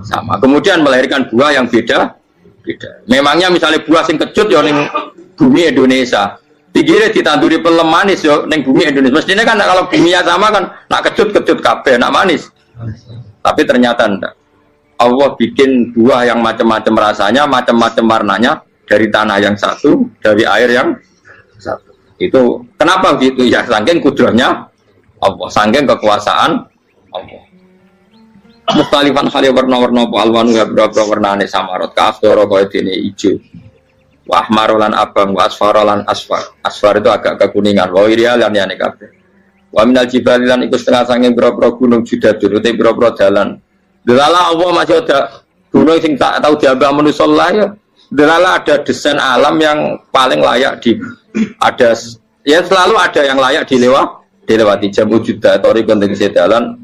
sama. Kemudian melahirkan buah yang beda. Memangnya misalnya buah sing kecut ya ning bumi Indonesia. Pikirnya ditanduri pelem manis ya ning bumi Indonesia. Mestinya kan kalau buminya sama kan nak kecut kabeh, nak manis. Tapi ternyata enggak. Allah bikin buah yang macam-macam rasanya, macam-macam warnanya dari tanah yang satu, dari air yang satu. Itu kenapa gitu ya? Saking kudratnya Allah, saking kekuasaan Allah. Mustalifan kali warna-warna apa alwanu ya berapa warnane samarot kafdoro kaya dene ijo. Wa ahmarolan abang wa asfarolan asfar. Asfar itu agak kekuningan. Wa irial lan yane kabeh. Wa minal jibali lan iku setengah saking berapa gunung judadun uti berapa dalan. Delala Allah masih ada gunung sing tak tahu diambah manusa ya. Delala ada desain alam yang paling layak ada ya selalu ada yang layak dilewati jam wujuda tori kontek sedalan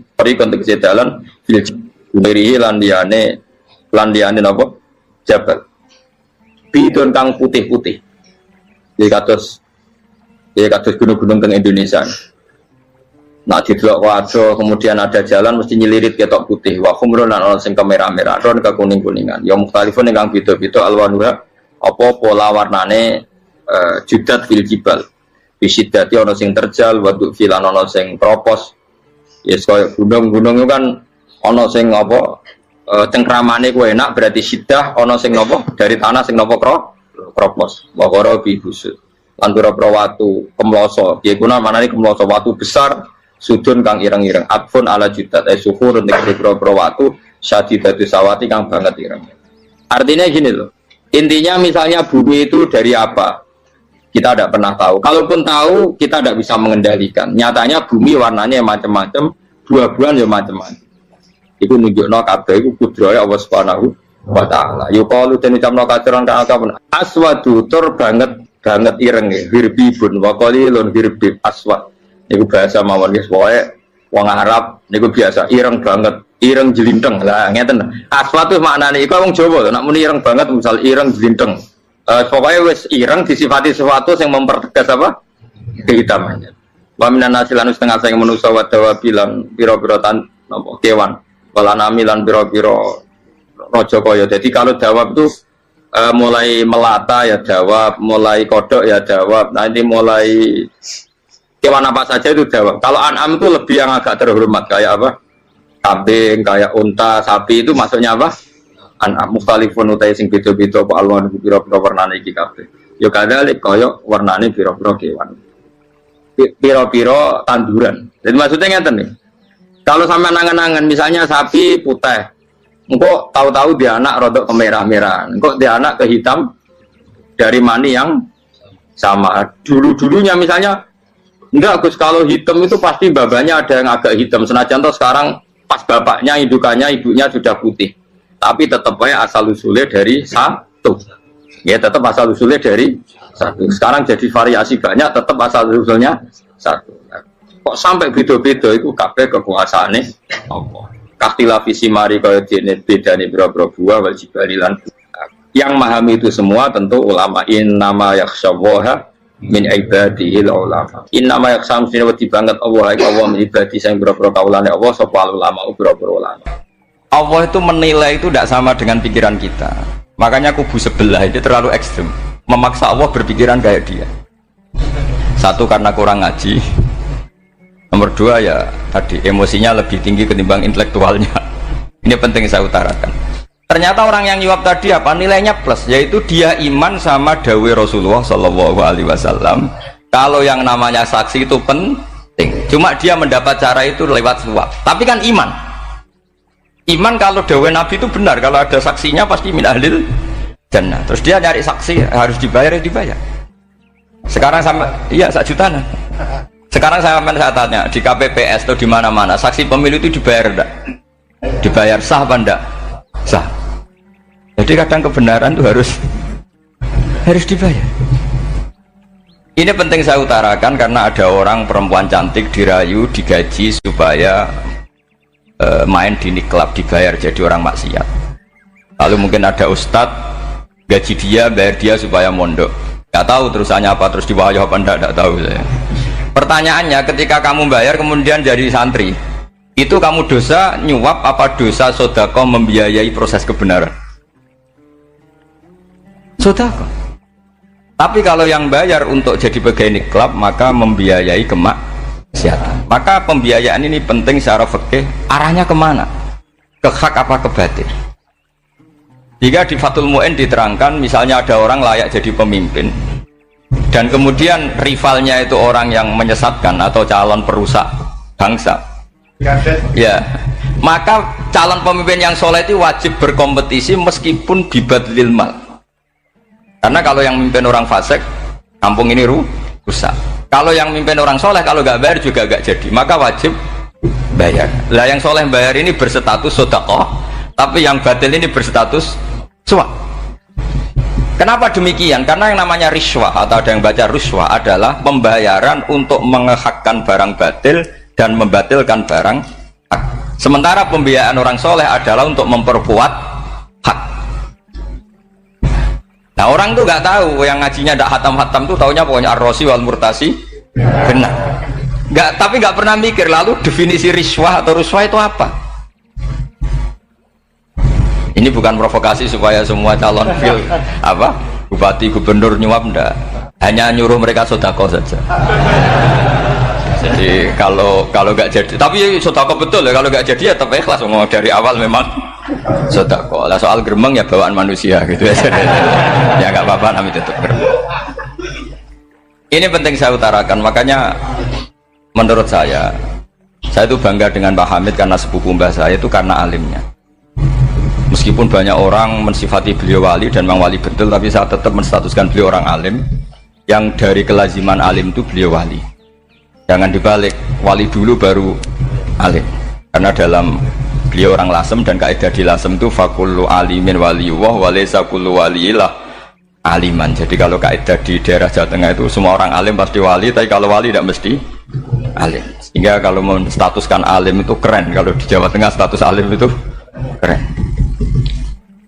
Birihi landiane napa jabal bidon kang putih-putih ya kados gunung-gunung teng Indonesia. Nah didelok wajo kemudian ada jalan mesti nyelirit ketok putih wa khumrun lan ana sing kemerah-merah ron ke kuning-kuningan ya mukhtalifun ingkang beda-beda alwanuha apa pola warnane judat fil jibal bisidati ana sing terjal waduk filan ana sing propos. Yes, kaya gunung-gunung itu kan ono sing apa cengkramane ku enak berarti sidah ono sing nopo dari tanah sing nopo kropos wakara bi busut lan pira-pira watu kemloso piye kuna manane kemloso watu besar sudun kang ireng-ireng atfun ala judat suhur nek pira-pira watu syadidatu sawati kang banget ireng. Artinya gini loh, intinya misalnya bumi itu dari apa kita tidak pernah tahu. Kalaupun tahu, kita tidak bisa mengendalikan. Nyatanya bumi warnanya macam-macam, buah-buahan ya macam-macam. Itu nunjukno kabeh iku kudrahe Allah Subhanahu wa taala. Yuqalu den ucapno kaceran kang akeh aswadu tur banget banget ireng ya, hirbibun wa qalilun hirbib aswad. Niku bahasa mawon guys, pokoke wong Arab niku biasa ireng banget, ireng jelinteng. Lah ngeten. Aswad itu maknane iku wong Jawa, nek muni ireng banget misal ireng jelinteng. Pokoknya wis ireng disifati sesuatu yang mempertegas apa? Kehitamannya. Wa minan nasilan setengah sing manusa wa dawabilan pira-pira kewan. Walanami lan pira-pira raja kaya. Jadi kalau dawab itu mulai melata ya dawab, mulai kodok ya dawab. Nanti mulai kewan apa saja itu dawab. Kalau an'am itu lebih yang agak terhormat kayak apa? Kambing, kayak unta, sapi itu maksudnya apa? An'am mukhtalifun utai sing beda-beda apa alwan pira-pira warnane iki kabeh. Ya kadalik kaya warnane pira-pira kewan. Pira-pira tanduran. Jadi maksudnya ngeten nih. Kalau sama nangan-nangan misalnya sapi putih, engkau tahu-tahu dia anak rodok kemerah-merahan, engkau dia anak ke hitam dari mani yang sama. Dulu-dulunya misalnya enggak Gus, kalau hitam itu pasti babanya ada yang agak hitam. Senajan toh sekarang pas bapaknya, indukannya, ibunya sudah putih. Tapi tetap aja asal usulnya dari satu. Ya tetap asal usulnya dari satu. Sekarang jadi variasi banyak, tetap asal usulnya satu. Kok sampai beda-beda itu kabeh kekuasaane Allah. Kakhtilafi simari kaya dene bedane boro-boro buah wal jibali lan. Yang memahami itu semua tentu ulama. Innama yakhsyallaha min ibadihil ulama. Innama yakhsam sine wedi banget Allah min ibadi sing boro-boro kaulane Allah sapa ulama boro-boro ulama. Allah itu menilai itu tidak sama dengan pikiran kita. Makanya kubu sebelah itu terlalu ekstrim, memaksa Allah berpikiran kayak dia. Satu karena kurang ngaji, nomor dua ya tadi emosinya lebih tinggi ketimbang intelektualnya. Ini penting saya utarakan. Ternyata orang yang nyuap tadi apa nilainya plus, yaitu dia iman sama dawai Rasulullah Shallallahu Alaihi Wasallam. Kalau yang namanya saksi itu penting, cuma dia mendapat cara itu lewat suap. Tapi kan iman. Iman kalau dawai Nabi itu benar, kalau ada saksinya pasti min ahlil jannah. Terus dia nyari saksi harus dibayar ya dibayar. Sekarang sama iya 1 juta nah. Sekarang saya tanya di KPPS atau di mana-mana saksi pemilu itu dibayar enggak? Dibayar sah apa enggak? Sah. Jadi kadang kebenaran itu harus dibayar. Ini penting saya utarakan karena ada orang perempuan cantik dirayu, digaji supaya main di niklab dibayar jadi orang maksiat. Lalu mungkin ada ustadz gaji dia, bayar dia supaya mondok. Gak tahu terusannya apa, terus diwayah apa enggak tahu saya. Pertanyaannya ketika kamu bayar kemudian jadi santri, itu kamu dosa nyuap apa dosa sodako membiayai proses kebenaran? Sodako. Tapi kalau yang bayar untuk jadi pegawai niklab maka membiayai kemaksiatan. Maka pembiayaan ini penting secara fikih. Arahnya kemana? Ke hak apa ke batil? Jika di Fathul Mu'in diterangkan misalnya ada orang layak jadi pemimpin dan kemudian rivalnya itu orang yang menyesatkan atau calon perusak bangsa, ya maka calon pemimpin yang soleh itu wajib berkompetisi meskipun bibadlil mal. Karena kalau yang memimpin orang fasik, kampung ini rusak. Kalau yang memimpin orang soleh, kalau nggak bayar juga nggak jadi, maka wajib bayar. Lah yang soleh bayar ini berstatus sedekah, tapi yang batil ini berstatus suap. Kenapa demikian? Karena yang namanya riswah atau ada yang baca ruswah adalah pembayaran untuk mengehakkan barang batil dan membatilkan barang hak. Sementara pembiayaan orang soleh adalah untuk memperkuat hak. Nah orang tuh nggak tahu, yang ngajinya tidak hatam-hatam tuh taunya pokoknya ar-rosi wal murtasi benar. Tapi nggak pernah mikir lalu definisi riswah atau ruswah itu apa? Ini bukan provokasi supaya semua calon bupati gubernur nyuap enggak, hanya nyuruh mereka sodako saja. Jadi kalau nggak jadi, tapi sodako betul ya, kalau nggak jadi ya tetap ikhlas. Ngomong dari awal memang sodako. Lah soal gremeng ya bawaan manusia gitu ya. Ya nggak apa-apa, kami tetap gremeng. Ini penting saya utarakan, makanya menurut saya itu bangga dengan Pak Hamid karena sepupu mbah saya itu karena alimnya. Meskipun banyak orang mensifati beliau wali dan memang wali betul, tapi saya tetap menstatuskan beliau orang alim yang dari kelaziman alim itu beliau wali. Jangan dibalik, wali dulu baru alim. Karena dalam beliau orang lasem dan kaidah di lasem itu fakullu alimin waliyullah walaysa kullu waliyillah. aliman. Jadi kalau kaidah di daerah Jawa Tengah itu semua orang alim pasti wali, tapi kalau wali tidak mesti alim. Sehingga kalau menstatuskan alim itu keren. Kalau di Jawa Tengah status alim itu keren.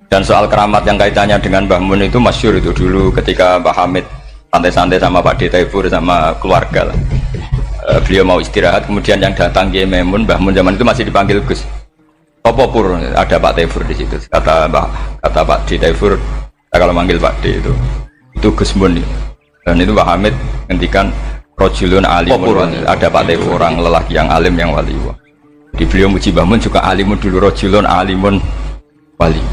Dan soal keramat yang kaitannya dengan Mbah Mun itu masyhur itu dulu ketika Mbah Hamid santai-santai sama Pak D. Taifur sama keluarga lah. Beliau mau istirahat, kemudian yang datang Kiai Maimun, Mbah Mun zaman itu masih dipanggil Gus. Apa pur, ada Pak Taifur di situ. Kata Pak D. Taifur, kalau manggil Pak D itu Gus Mun. Dan itu Mbah Hamid ngendikan rojulun alimun, ada Pak Taifur, orang lelaki yang alim yang wali. Di beliau muji Mbah Mun juga alimun dulu, rojulun alimun wali.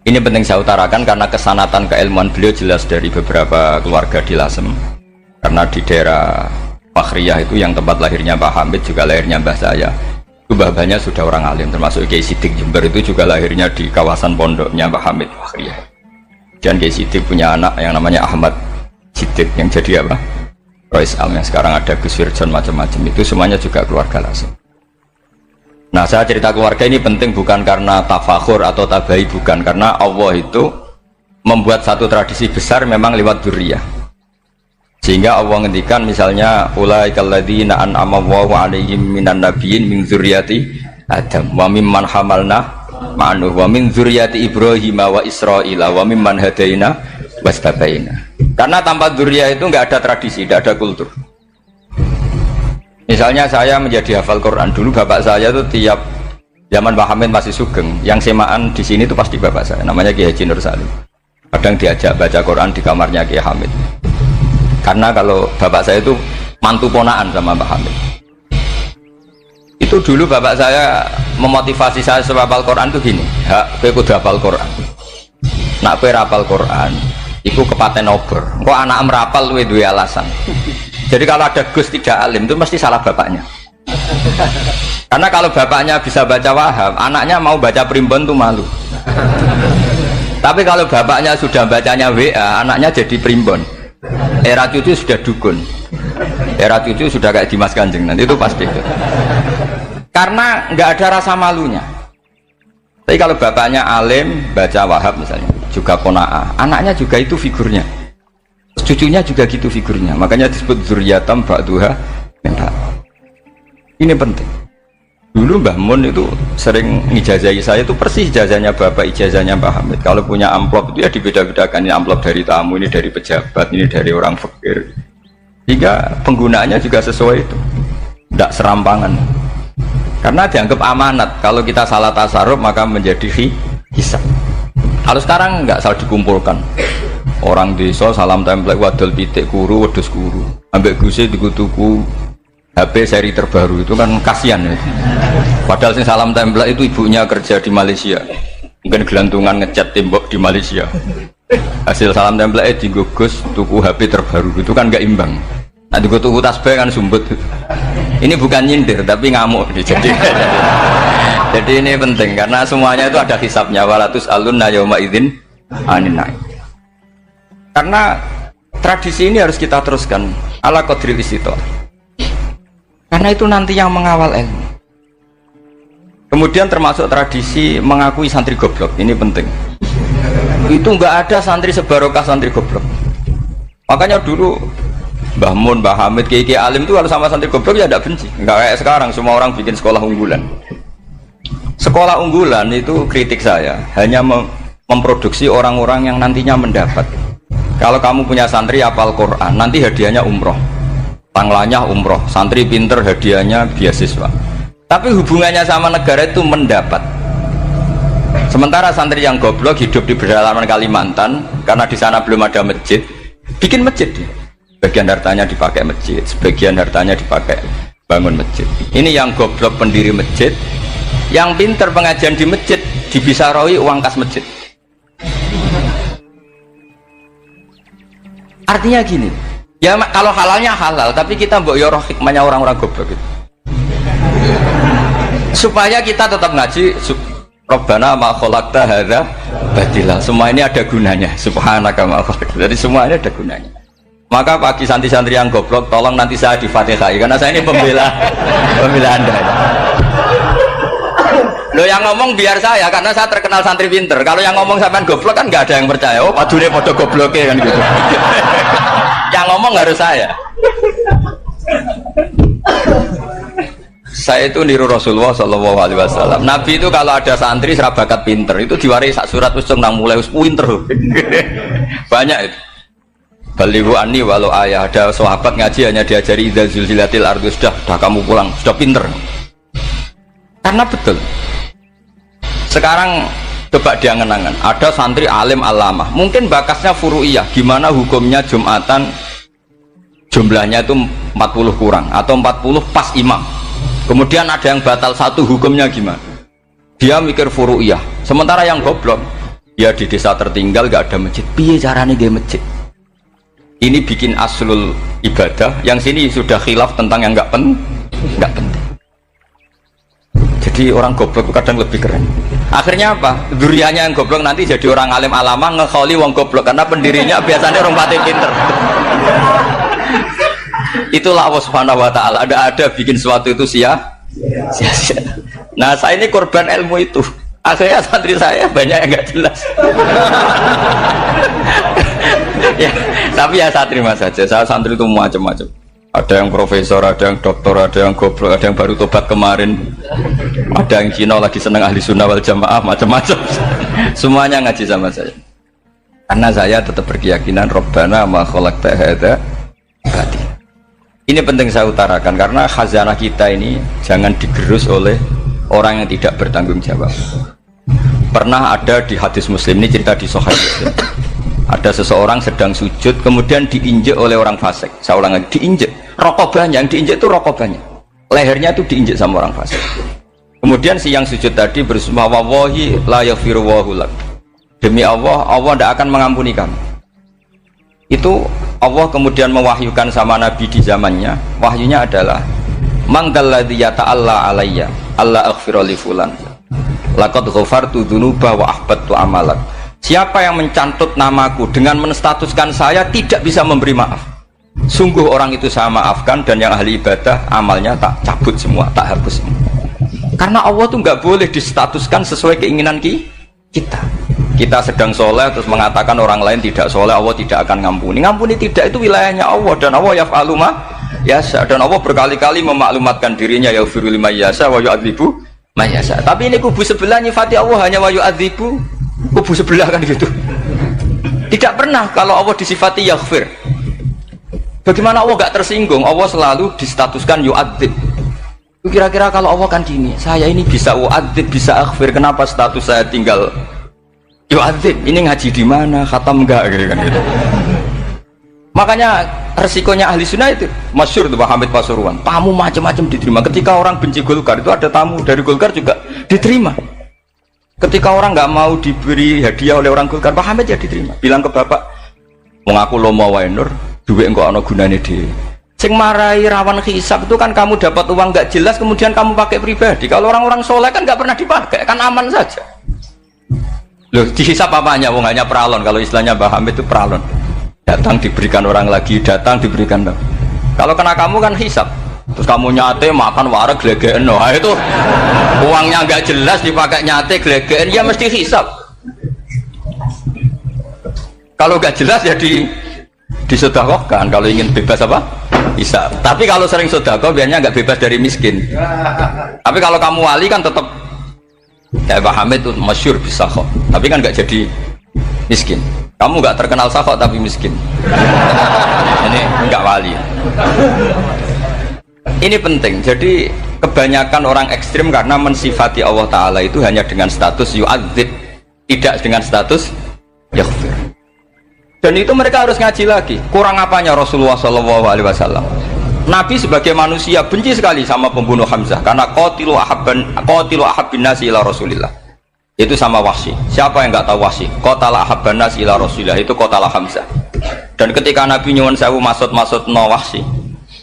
Ini penting saya utarakan karena kesanatan keilmuan beliau jelas dari beberapa keluarga di Lasem. Karena di daerah Fakhriyah itu yang tempat lahirnya Pak Hamid juga lahirnya mbah saya. Itu mbah-mbahnya sudah orang alim, termasuk Kiai Sidik Jember itu juga lahirnya di kawasan pondoknya Pak Hamid Fakhriyah. Dan Kiai Sidik punya anak yang namanya Ahmad Sidik yang jadi apa? Rois Am yang sekarang ada Gus Wirjon macam-macam, itu semuanya juga keluarga Lasem. Nah, saya cerita keluarga ini penting bukan karena tafakhur atau tabai, bukan, karena Allah itu membuat satu tradisi besar memang lewat dzurriyyah. Sehingga Allah ngendikan misalnya ulaikal ladzina an'ama Allahu 'alaihim minan nabiyyin min dzurriyyati Adam wa mimman hamalna ma'nuh wa min dzurriyyati Ibrahim wa Israila wa mimman hadaina wastabaina. Karena tanpa dzurriyyah itu enggak ada tradisi, enggak ada kultur. Misalnya saya menjadi hafal Quran dulu, bapak saya itu tiap zaman Pak Hamid masih sugeng, yang semaan di sini itu pasti bapak saya, namanya Kiai Haji Nur Salim. Kadang diajak baca Quran di kamarnya Kiai Hamid. Karena kalau bapak saya itu mantu ponaan sama Pak Hamid. Itu dulu bapak saya memotivasi saya supaya hafal Quran itu gini, kowe kudu hafal Quran. Nak kowe hafal Quran, iku kepaten obor. Kok anak merapal luwe duwe alasan. Jadi kalau ada Gus tidak alim itu mesti salah bapaknya. Karena kalau bapaknya bisa baca Wahab, anaknya mau baca Primbon tuh malu. Tapi kalau bapaknya sudah bacanya WA, anaknya jadi Primbon. Era cucu sudah dukun. Era cucu sudah kayak Dimas Kanjeng, nanti itu pasti itu. Karena nggak ada rasa malunya. Tapi kalau bapaknya alim, baca Wahab misalnya, juga Qanaah, anaknya juga itu figurnya. Cucunya juga gitu figurnya, makanya disebut dzurriyyatam ba'duha min ba'd. Ini penting. Dulu Mbah Mun itu sering ngijazahi saya, itu persis ijazahnya bapak, ijazahnya Mbah Hamid. Kalau punya amplop itu ya dibeda-bedakan, ini amplop dari tamu, ini dari pejabat, ini dari orang fakir. Hingga penggunaannya juga sesuai itu, tidak serampangan. Karena dianggap amanat, kalau kita salah tasarruf maka menjadi hisab. Kalau sekarang nggak salah dikumpulkan. Orang desa salam template wadol pitik kuru wedhus kuru ambek guse tuku HP seri terbaru itu kan kasihan ya. Padahal sing salam template itu ibunya kerja di Malaysia, mungkin gelantungan ngecat tembok di Malaysia, hasil salam template digugus tuku HP terbaru itu kan nggak imbang. Nah tuku tasbih kan sumbut. Ini bukan nyindir tapi ngamuk jadi ini penting karena semuanya itu ada hisabnya. Walatus alunna yauma idzin anin naim. Karena tradisi ini harus kita teruskan ala qadril istithaq. Karena itu nanti yang mengawal ilmu. Kemudian termasuk tradisi mengakui santri goblok, ini penting. Itu enggak ada santri sebarokah santri goblok. Makanya dulu Mbah Mun, Mbah Hamid, Kiai alim itu kalau sama santri goblok ya tidak benci. Enggak kayak sekarang semua orang bikin sekolah unggulan. Sekolah unggulan itu kritik saya hanya memproduksi orang-orang yang nantinya mendapat. Kalau kamu punya santri hafal Quran, nanti hadiahnya umroh, tanglanya umroh, santri pinter hadiahnya beasiswa. Tapi hubungannya sama negara itu mendapat. Sementara santri yang goblok hidup di pedalaman Kalimantan, karena di sana belum ada masjid, bikin masjid. Sebagian hartanya dipakai masjid, sebagian hartanya dipakai bangun masjid. Ini yang goblok pendiri masjid, yang pinter pengajian di masjid dibisaroi uang kas masjid. Artinya gini, ya kalau halalnya halal, tapi kita mbok yoroh hikmahnya orang-orang goblok gitu. Supaya kita tetap ngaji Rabbana ma khalaqta hadza batila. Semua ini ada gunanya. Subhanaka ma khalaqta. Jadi semua ini ada gunanya. Maka bagi santri-santri yang goblok, tolong nanti saya di Fatihai karena saya ini pembela Anda. Lo yang ngomong biar saya, karena saya terkenal santri pinter. Kalau yang ngomong sampean goblok kan nggak ada yang percaya. Oh, padune podo gobloknya kan gitu. Yang ngomong harus saya. Saya itu niru Rasulullah Shallallahu Alaihi Wasallam. Nabi itu kalau ada santri serabakat pinter itu diwaris sak surat usung nang mulai pinter. Banyak itu. Balighu anni walau ayah, ada sahabat ngaji hanya diajari idza zulzilatil ardu, sudah kamu pulang, sudah pinter. Karena betul. Sekarang coba dia ngenangan, ada santri alim alamah, mungkin bakasnya furu'iyah, gimana hukumnya Jumatan jumlahnya itu 40 kurang atau 40 pas imam. Kemudian ada yang batal satu, hukumnya gimana? Dia mikir furu'iyah. Sementara yang goblok, dia di desa tertinggal gak ada masjid. Piye caranya dia masjid? Ini bikin aslul ibadah, yang sini sudah khilaf tentang yang nggak penting. Jadi orang goblok kadang lebih keren. Akhirnya apa? Duriannya yang goblok nanti jadi orang alim alama ngekholi wong goblok, karena pendirinya biasanya orang pati pinter. Itulah Allah Subhanahu Wa Taala. Ada bikin sesuatu itu sia-sia. Nah, saya ini korban ilmu itu. Akhirnya santri saya banyak yang nggak jelas. Ya, tapi ya saya terima saja. Saya santri itu macam-macam. Ada yang profesor, ada yang doktor, ada yang goblok, ada yang baru tobat kemarin, ada yang Cina lagi seneng ahli sunnah wal jamaah, macam-macam. Semuanya ngaji sama saya. Karena saya tetap berkeyakinan Rabbana ma khalaqta hadza batil. Ini penting saya utarakan karena khazanah kita ini jangan digerus oleh orang yang tidak bertanggung jawab. Pernah ada di hadis Muslim, ini cerita di Sahih Muslim. Ada seseorang sedang sujud, kemudian diinjek oleh orang fasik. Saya ulang lagi, diinjek. Rokobanya, yang diinjek itu rokobanya. Lehernya itu diinjek sama orang fasik. Kemudian si yang sujud tadi bersumpah, wallahi la yaghfiru wallahu lak. Demi Allah, Allah tidak akan mengampuni kamu. Itu Allah kemudian mewahyukan sama Nabi di zamannya. Wahyunya adalah, manggalladzi yata'alla alayya alla aghfira li fulan laqad ghafartu dzunuba wa ahbattu amalak. Siapa yang mencantut namaku dengan menstatuskan saya tidak bisa memberi maaf, sungguh orang itu saya maafkan, dan yang ahli ibadah amalnya tak cabut semua, tak hapus semua. Karena Allah tuh nggak boleh distatuskan sesuai keinginan kita. Kita sedang soleh terus mengatakan orang lain tidak soleh, Allah tidak akan ngampuni. Ngampuni tidak, itu wilayahnya Allah, dan Allah yaf'alu ma yasha, dan Allah berkali-kali memaklumatkan dirinya yaghfiru liman yasha wa yu'adzibu man yasha. Tapi ini kubu sebelah nyifati Allah hanya wa yu'adzibu, kubu sebelah kan gitu. Tidak pernah kalau Allah disifati yaghfir. Bagaimana Allah gak tersinggung? Allah selalu distatuskan yu'adzib. Kira-kira kalau Allah kan gini, saya ini bisa u'adzib, bisa aghfir, kenapa status saya tinggal yu'adzib? Ini ngaji di mana? Khatam enggak gitu kan gitu. Makanya resikonya ahli sunnah itu masyhur tuh Pak Hamid Pasuruan, tamu macam-macam diterima. Ketika orang benci Golkar itu ada tamu dari Golkar juga diterima. Ketika orang nggak mau diberi hadiah oleh orang Golkar, Pak Hamid ya diterima. Bilang ke bapak, mengaku lomo wae nur, duit engkau ana gunane dhewe. Sing marai rawan hisab itu kan kamu dapat uang nggak jelas kemudian kamu pakai pribadi. Kalau orang-orang soleh kan nggak pernah dipakai, kan aman saja. Loh, dihisab apanya? Wong hanya peralon. Kalau istilahnya Pak Hamid itu peralon. Datang diberikan orang lagi, datang diberikan. Kalau kena kamu kan hisab. Terus kamu nyate makan wareg glegeken, nah itu uangnya nggak jelas dipakai nyate glegeken, ya mesti hisab. Kalau nggak jelas ya disedekahkan. Kalau ingin bebas apa? Hisab. Tapi kalau sering sedekah biasanya nggak bebas dari miskin. Tapi kalau kamu wali kan tetap kayak Pak Hamid itu masyhur bisa kok. Tapi kan nggak jadi miskin. Kamu nggak terkenal sakok tapi miskin. Ini nggak wali. Ini penting. Jadi kebanyakan orang ekstrim karena mensifati Allah Ta'ala itu hanya dengan status yu'adzib, tidak dengan status yaghfir. Dan itu mereka harus ngaji lagi. Kurang apanya Rasulullah SAW? Nabi sebagai manusia benci sekali sama pembunuh Hamzah karena qatilu ahabbin nasi ila Rasulillah. Itu sama Wahsy. Siapa yang nggak tahu Wahsy? Qatala ahabban nasi ila Rasulillah, itu qatala Hamzah. Dan ketika Nabi nyuwun sewu maksud no Wahsy,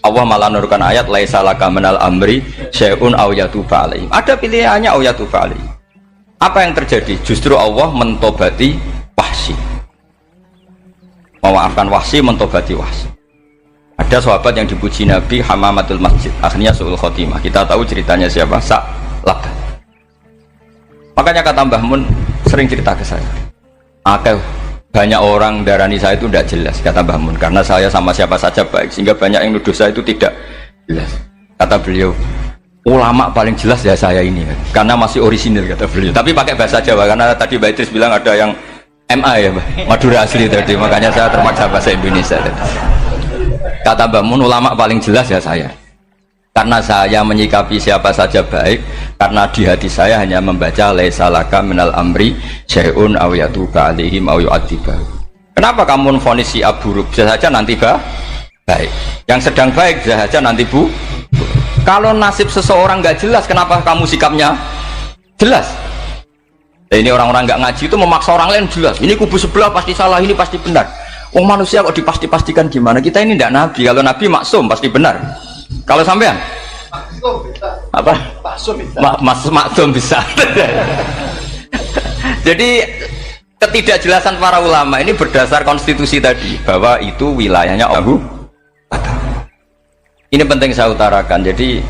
Allah malah nurkan ayat laisa laka minal amri syai'un aw yatuba alaihim. Ada pilihannya aw yatuba alaihim. Apa yang terjadi? Justru Allah mentobati Wahsy. Memaafkan Wahsy, mentobati Wahsy. Ada sahabat yang dipuji Nabi Hamamatul Masjid, akhirnya su'ul khotimah. Kita tahu ceritanya siapa? Sa'labah. Makanya kata Mbah Mun sering cerita ke saya. Banyak orang darani saya itu tidak jelas, kata Mbah Mun, karena saya sama siapa saja baik, sehingga banyak yang nuduh saya itu tidak jelas. Kata beliau, ulama paling jelas ya saya ini, karena masih orisinil, kata beliau. Tapi pakai bahasa Jawa, karena tadi Mbak Idris bilang ada yang MA ya, Mbak, Madura asli tadi, makanya saya terpaksa bahasa Indonesia tadi. Kata Mbah Mun, ulama paling jelas ya saya. Karena saya menyikapi siapa saja baik, karena di hati saya hanya membaca laisa laka minal amri syai'un aw yatuka alaihim aw yu'adzibah. Kenapa kamu vonis si buruk? Bisa saja nanti baik. Yang sedang baik bisa saja nanti bu. Kalau nasib seseorang nggak jelas, kenapa kamu sikapnya jelas? Nah, ini orang-orang nggak ngaji itu memaksa orang lain jelas. Ini kubu sebelah pasti salah, ini pasti benar. Oh manusia kok dipasti-pastikan gimana? Kita ini tidak nabi. Kalau nabi maksum pasti benar. Kalau sampean apa? Maksum bisa. Jadi ketidakjelasan para ulama ini berdasar konstitusi tadi bahwa itu wilayahnya Allah. Ini penting saya utarakan. Jadi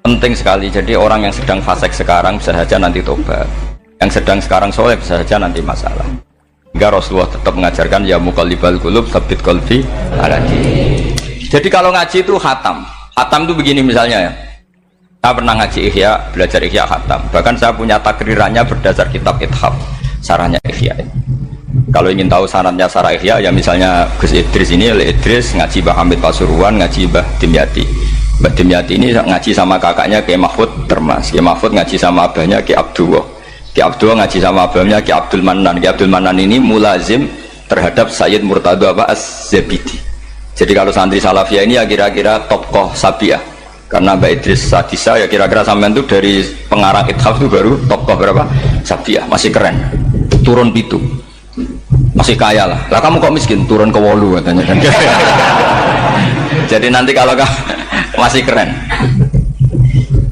penting sekali. Jadi orang yang sedang fasik sekarang bisa saja nanti tobat. Yang sedang sekarang soleh bisa saja nanti masalah. Hingga Rasulullah tetap mengajarkan ya muqallibal qulub tsabbit qalbi ala dinik. Jadi kalau ngaji itu khatam. Khatam itu begini misalnya ya. Saya pernah ngaji Ihya, belajar Ihya khatam. Bahkan saya punya takrirannya berdasar kitab Ithaf, sarahnya Ihya. Kalau ingin tahu sanadnya sarah Ihya, ya misalnya Gus Idris ini, Idris ngaji Mbah Hamid Pasuruan, ngaji Mbah Dimyati. Mbah Dimyati ini ngaji sama kakaknya Kiai Mahfud Termas. Kiai Mahfud ngaji sama abahnya Kiai Abdullah. Kiai Abdullah ngaji sama abahnya Kiai Abdul Manan. Kiai Abdul Manan ini mulazim terhadap Sayyid Murtado Az-Zabidi. Jadi kalau santri Salafiyah ini ya kira-kira tokoh Sabiah. Karena Mbak Idris Sadisa ya kira-kira sampean itu dari pengarang Ithaf itu baru tokoh berapa? Sabiah, masih keren. Turun pitu. Masih kaya lah. Lah kamu kok miskin? Turun ke wolu katanya kan. Jadi nanti kalau masih keren.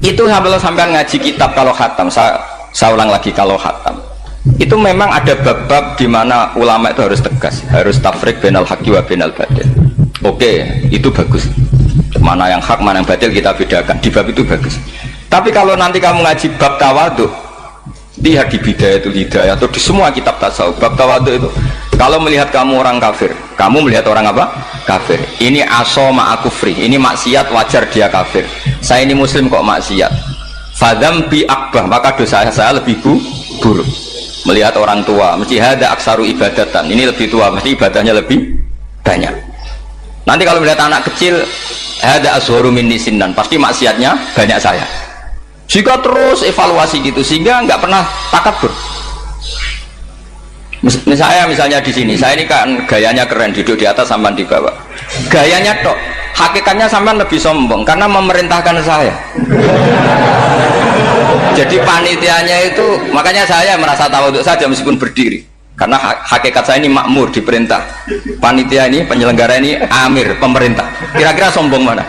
Itu sampai ngaji kitab kalau khatam. Saya ulang lagi kalau khatam. Itu memang ada bab-bab di mana ulama itu harus tegas, harus tafrik bainal haqqi wa bainal batil. Oke, itu bagus. Mana yang hak, mana yang batil kita bedakan. Di bab itu bagus. Tapi kalau nanti kamu ngaji bab tawadhu, lihat di Bidayatul Hidayah atau di semua kitab tasawuf, bab tawadhu itu, kalau melihat kamu orang kafir, kamu melihat orang apa? Kafir. Ini aso ma'akufri, ini maksiat wajar dia kafir. Saya ini muslim kok maksiat. Fadam bi akbah, maka dosa saya lebih buruk. Melihat orang tua, mesti ada aksaru ibadatan, ini lebih tua, mesti ibadahnya lebih banyak. Nanti kalau melihat anak kecil, ada azharu minni sinnan, pasti maksiatnya banyak saya. Jika terus evaluasi gitu, sehingga nggak pernah takabur. Misalnya di sini, saya ini kan gayanya keren, duduk di atas sampai di bawah. Gayanya tok, hakikatnya sampai lebih sombong karena memerintahkan saya. Jadi panitianya itu, makanya saya merasa tawadhu saja meskipun berdiri. Karena hakikat saya ini makmur, diperintah. Panitia ini, penyelenggara ini amir, pemerintah. Kira-kira sombong mana?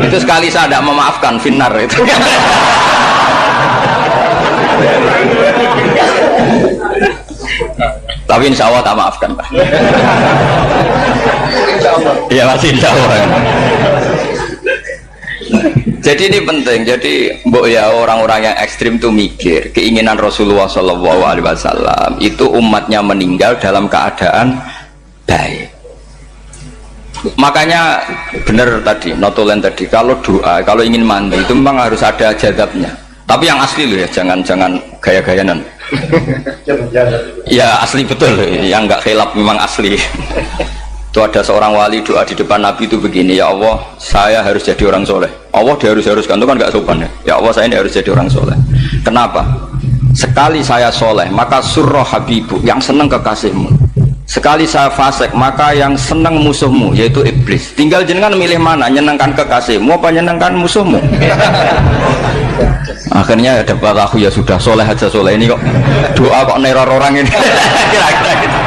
Itu sekali saya tidak memaafkan, finnar itu. Tapi insya Allah tak maafkan, Pak. Iya masih insya Allah. Jadi ini penting. Jadi mbok ya orang-orang yang ekstrim itu mikir keinginan Rasulullah SAW itu umatnya meninggal dalam keadaan baik. Makanya benar tadi notulen tadi, kalau doa, kalau ingin mandi itu memang harus ada jadabnya. Tapi yang asli loh ya, jangan gaya-gayanan. Ya asli betul, yang nggak khilaf memang asli. Itu ada seorang wali doa di depan Nabi itu begini, ya Allah saya harus jadi orang soleh. Allah diharuskan itu kan nggak sopan ya. Ya Allah saya ini harus jadi orang soleh. Kenapa? Sekali saya soleh maka surroh habibu, yang senang kekasihmu. Sekali saya fasik maka yang senang musuhmu, yaitu iblis. Tinggal jenengan milih mana, nyenangkan kekasihmu apa nyenangkan musuhmu. Akhirnya dapat aku ya sudah soleh aja, soleh ini kok doa kok neror orang ini. Kira-kira gitu.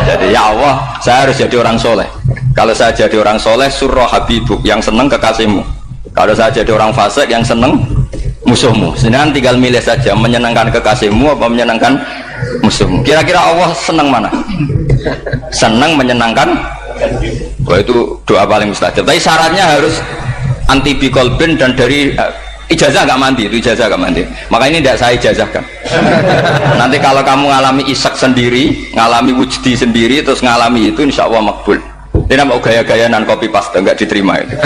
Jadi ya Allah saya harus jadi orang soleh. Kalau saya jadi orang soleh surroh habibuk, yang senang kekasihmu. Kalau saya jadi orang fasik yang senang musuhmu. Sedangkan tinggal milih saja, menyenangkan kekasihmu apa menyenangkan musuhmu. Kira-kira Allah senang mana? Senang menyenangkan. Wah itu doa paling mustajab. Tapi syaratnya harus anti bikolbin dan dari ijazah nggak mandi, itu ijazah nggak mandi. Maka ini tidak saya ijazahkan. Nanti kalau kamu ngalami isak sendiri, ngalami wujdi sendiri, terus ngalami itu insya Allah makbul. Ini mau gaya-gayaan kopi paste nggak diterima itu.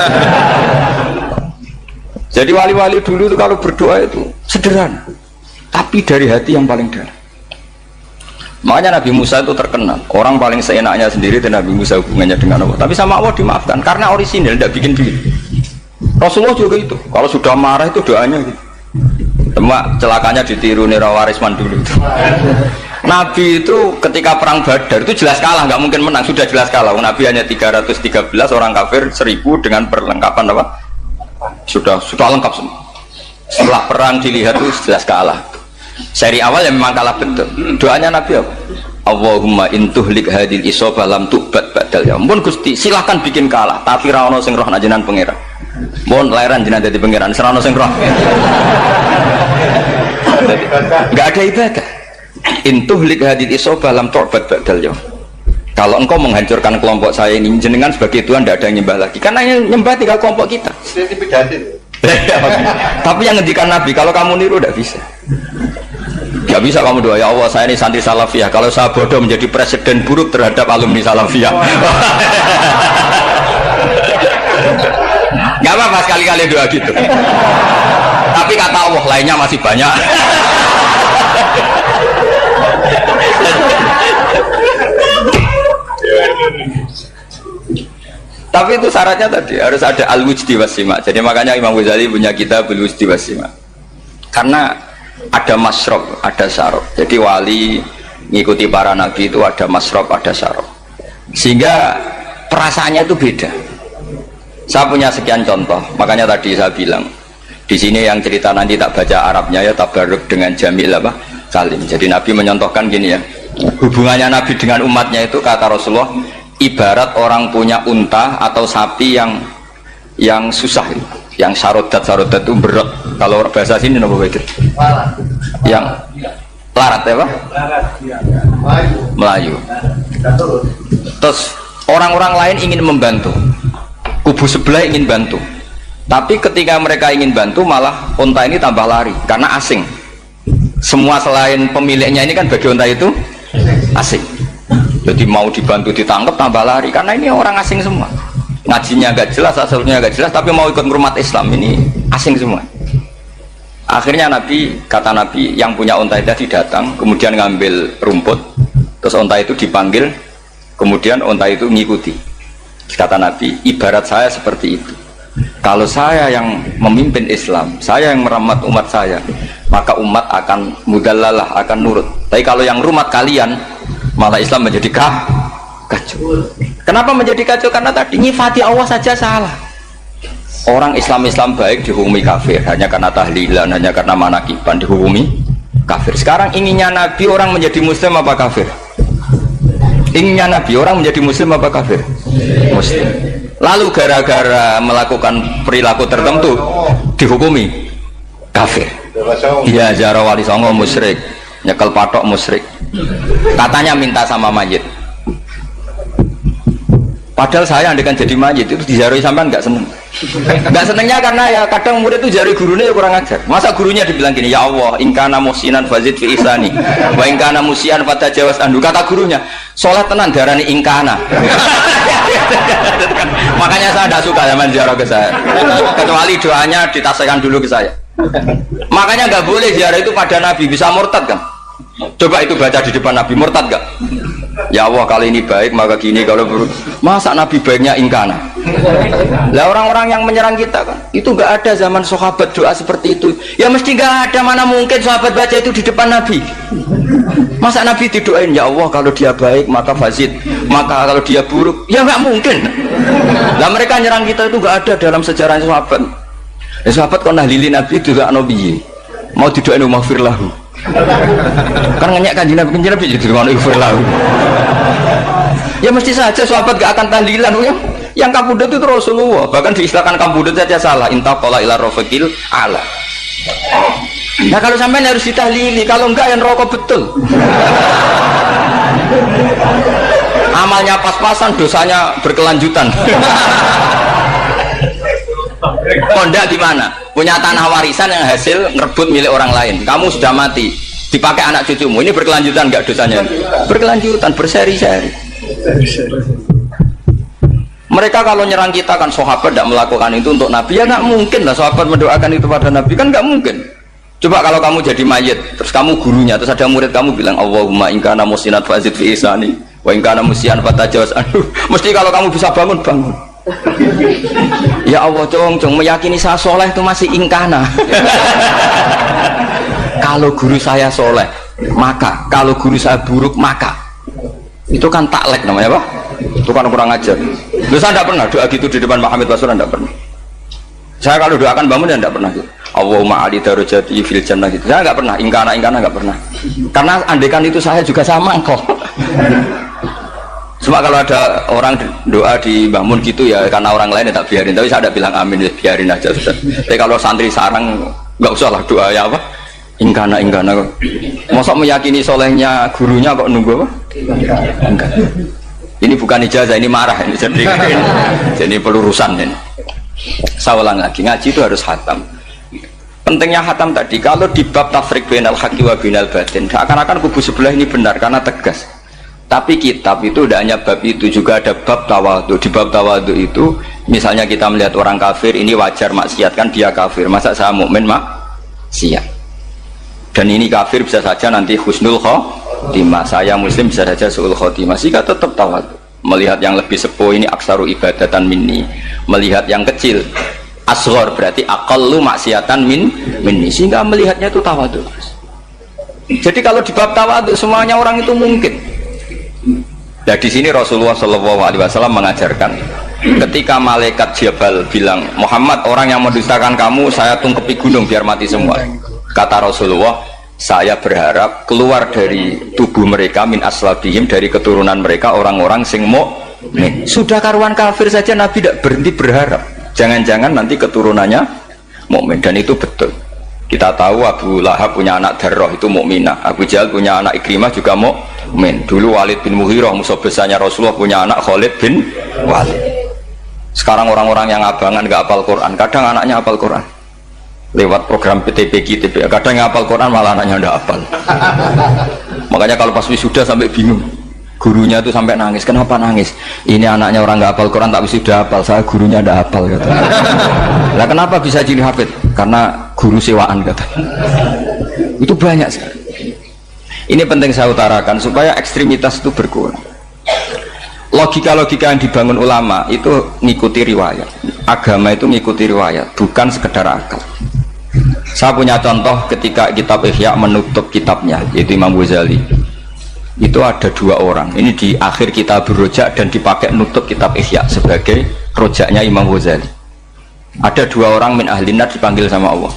Jadi wali-wali dulu itu kalau berdoa itu sederhana, tapi dari hati yang paling dalam. Makanya Nabi Musa itu terkenal, orang paling seenaknya sendiri dan Nabi Musa hubungannya dengan Allah. Tapi sama Allah dimaafkan karena orisinil, tidak bikin-bikin. Rasulullah juga itu, kalau sudah marah itu doanya gitu. Cuma celakanya ditiru Nira Warisman dulu itu. Nabi itu ketika perang Badar itu jelas kalah, nggak mungkin menang, sudah jelas kalah. Nabi hanya 313, orang kafir 1000 dengan perlengkapan apa? Sudah lengkap semua. Setelah perang dilihat itu jelas kalah. Seri awal yang memang kalah betul. Doanya Nabi apa? Allahumma intuhlik hadil isobah lam tu'bad ba'dal ya. Mohon Gusti silahkan bikin kalah, tapi ra ono sing roh najenan pangeran. Mohon lairan jenengan dadi pangeran, ra ono sing roh. Enggak ada ibadah. Intuhlik hadil isobah lam tu'bad ba'dal ya. Kalau engkau menghancurkan kelompok saya ini, jenengan sebagai Tuhan tidak ada yang nyembah lagi. Karena yang nyembah tinggal kelompok kita. Tapi yang ngendikan Nabi, kalau kamu niru tidak bisa. Gak bisa kamu doa, ya Allah saya ini santri salafiyah, kalau saya bodoh menjadi presiden buruk terhadap alumni salafiyah. Gak apa-apa sekali-kali doa gitu. Tapi kata Allah lainnya masih banyak. Tapi itu syaratnya tadi harus ada al-wujdi wasima. Jadi makanya Imam Ghazali punya kitab al-wujdi wasima. Karena ada masrob, ada syarab. Jadi wali ngikuti para nabi itu ada masrob, ada syarab. Sehingga perasaannya itu beda. Saya punya sekian contoh. Makanya tadi saya bilang di sini yang cerita nanti tak baca Arabnya ya, tabarruk dengan jamil apa? Salim. Jadi Nabi menyontohkan gini ya. Hubungannya Nabi dengan umatnya itu kata Rasulullah ibarat orang punya unta atau sapi yang susah, yang sarodat itu berat. Kalau bahasa sini apa begitu? Yang larat ya Pak? Melayu. Terus orang-orang lain ingin membantu, kubu sebelah ingin bantu, tapi ketika mereka ingin bantu malah unta ini tambah lari karena asing. Semua selain pemiliknya ini kan bagi unta itu asing. Jadi mau dibantu ditangkap tambah lari karena ini orang asing semua. Ngajinya agak jelas, asalnya agak jelas, tapi mau ikut ngurmat Islam ini asing semua. Akhirnya kata Nabi yang punya unta itu datang, kemudian ngambil rumput, terus unta itu dipanggil, kemudian unta itu ngikuti. Kata Nabi, ibarat saya seperti itu. Kalau saya yang memimpin Islam, saya yang merawat umat saya, maka umat akan mudallalah, akan nurut. Tapi kalau yang rumat kalian, malah Islam menjadi kacau. Kenapa menjadi kacau? Karena tadi nyifati Allah saja salah. Orang Islam baik dihukumi kafir hanya karena tahlilan, hanya karena manakiban dihukumi kafir. Sekarang inginnya Nabi orang menjadi muslim apa kafir? Inginnya Nabi orang menjadi muslim apa kafir? Muslim. Lalu gara-gara melakukan perilaku tertentu dihukumi kafir. Iya, Jara Wali Songo musyrik, nyekel patok musyrik. Katanya minta sama mayit. Padahal saya andekan jadi mayit itu dijaroi sampean nggak seneng. Nggak senengnya karena ya kadang murid itu jari gurunya ya kurang ajar. Masa gurunya dibilang gini, ya Allah, ingkana musinan fazid fi ihsani, wa ingkana musian fatajawas anhu. Kata gurunya, sholat tenan darani ingkana. Makanya saya tidak suka zaman ziarah ke saya. Kecuali doanya ditasakan dulu ke saya. Makanya nggak boleh ziarah itu pada Nabi, bisa murtad kan? Coba itu baca di depan Nabi, murtad gak? Ya Allah kali ini baik maka gini, kalau buruk masa Nabi baiknya ingkana. Lah orang-orang yang menyerang kita kan itu gak ada zaman sahabat doa seperti itu. Ya mesti gak ada, mana mungkin sahabat baca itu di depan Nabi. Masa Nabi didoain ya Allah kalau dia baik maka fazid, maka kalau dia buruk ya gak mungkin. Lah mereka nyerang kita itu gak ada dalam sejarah sahabat. Ya sahabat kok nahlilin Nabi itu gak nabi mau didoain maghfir lahu. Kan ngenyak kanjeng Nabi jadi ngono ifirlahu. Ya mesti saja sahabat gak akan tahlilan yang kabudut itu Rasulullah, bahkan diistilahkan kabudut saja salah, intaqala ila rafiqil ala. Nah kalau sampai harus ditahlili, kalau enggak yang rokok betul. Amalnya pas-pasan, dosanya berkelanjutan. Kondak di mana? Punya tanah warisan yang hasil ngerebut milik orang lain. Kamu sudah mati, dipakai anak cucumu. Ini berkelanjutan nggak dosanya? Berkelanjutan, berseri-seri. Mereka kalau nyerang kita kan sahabat tidak melakukan itu untuk Nabi, ya nggak mungkin lah sahabat mendoakan itu pada Nabi, kan nggak mungkin. Coba kalau kamu jadi mayit, terus kamu gurunya, terus ada murid kamu bilang Allahumma in kana musinat fazid fi isani wa in kana musian fatajawaz anhu. Mesti kalau kamu bisa bangun, bangun. Ya Allah, cong meyakini saya soleh itu masih ingkana. Kalau guru saya soleh, maka kalau guru saya buruk, maka itu kan taklek namanya, Pak. Itu kan kurang ajar. Loh, saya tidak pernah doa gitu di depan Pak Hamid Basuran, tidak pernah. Saya kalau doakan bangun ya tidak pernah gitu. Allahumma ali darajati fil jannah gitu. Saya nggak pernah, ingkana nggak pernah. Karena andekan itu saya juga sama kok. Cuma kalau ada orang doa di bangun gitu ya karena orang lain ya tak biarin. Tapi saya tidak bilang amin, ya biarin aja sudah. Tapi kalau santri sarang nggak usah lah doa ya apa? Ingkana kok. Masa meyakini solehnya gurunya kok nunggu apa? Enggak. Ini bukan ijazah, ini marah ini. Jadi pelurusan ini. Saya ulang lagi, ngaji itu harus khatam. Pentingnya khatam tadi, kalau di bab tafrik bainal haqqi wa bainal batin, seakan-akan kubu sebelah ini benar karena tegas. Tapi kitab itu tidak hanya bab itu, juga ada bab tawadhu. Di bab tawadhu itu, misalnya kita melihat orang kafir, ini wajar maksiat kan dia kafir. Masa saya mukmin maksiat? Dan ini kafir bisa saja nanti husnul khotimah, saya muslim bisa saja su'ul khotimah. Sehingga tetap tawadhu. Melihat yang lebih sepuh ini aksaru ibadatan minni. Melihat yang kecil asghar berarti aqallu maksiatan minni, sehingga melihatnya itu tawadhu. Jadi kalau di bab tawadhu semuanya orang itu mungkin. Nah di sini Rasulullah SAW mengajarkan ketika malaikat Jabal bilang Muhammad, orang yang mendustakan kamu saya tungkepi gunung biar mati semua. Kata Rasulullah, saya berharap keluar dari tubuh mereka min aslabihim, dari keturunan mereka orang-orang sing mukmin. Sudah karuan kafir saja Nabi tidak berhenti berharap. Jangan-jangan nanti keturunannya mukmin, dan itu betul. Kita tahu Abu Lahab punya anak Darroh itu mukminah, Abu Jahal punya anak Ikrimah juga mukmin. Dulu Walid bin Mughirah musuh besarnya Rasulullah punya anak Khalid bin Walid. Sekarang orang-orang yang abangan nggak hafal Quran, kadang anaknya hafal Quran lewat program PTPQ, kadang yang hafal Quran malah anaknya nggak hafal. Makanya kalau pas wisuda sampai bingung. Gurunya itu sampai nangis. Kenapa nangis? Ini anaknya orang nggak hafal Quran tapi sudah hafal, saya gurunya tidak hafal kata. Lah kenapa bisa jadi hafid? Karena guru sewaan kata. Itu banyak sekali. Ini penting saya utarakan supaya ekstremitas itu berkurang. Logika-logika yang dibangun ulama itu ngikuti riwayat. Agama itu ngikuti riwayat, bukan sekedar akal. Saya punya contoh ketika kitab Ihya menutup kitabnya, yaitu Imam Ghazali. Itu ada dua orang, ini di akhir kitab Rojak dan dipakai nutup kitab Ihya sebagai rojaknya Imam Ghazali. Ada dua orang min ahli nar dipanggil sama Allah.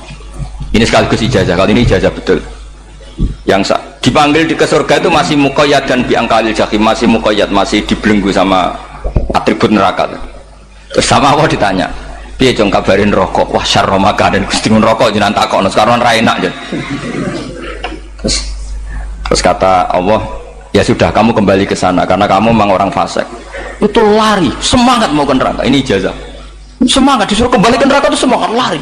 Ini sekaligus ijazah, kali ini ijazah betul. Yang dipanggil ke surga itu masih muqayyad dan biangkalil jahim, masih muqayyad, masih dibelenggu sama atribut neraka. Terus sama Allah ditanya, piye jong kabarin rokok? Wah syarra makanan, Gusti mun rokok jenengan takokno sekarang ra enak aja. Terus kata Allah, ya sudah kamu kembali ke sana karena kamu memang orang fasik. Itu lari semangat mau ke neraka. Ini ijazah, semangat disuruh kembali ke neraka itu semangat lari.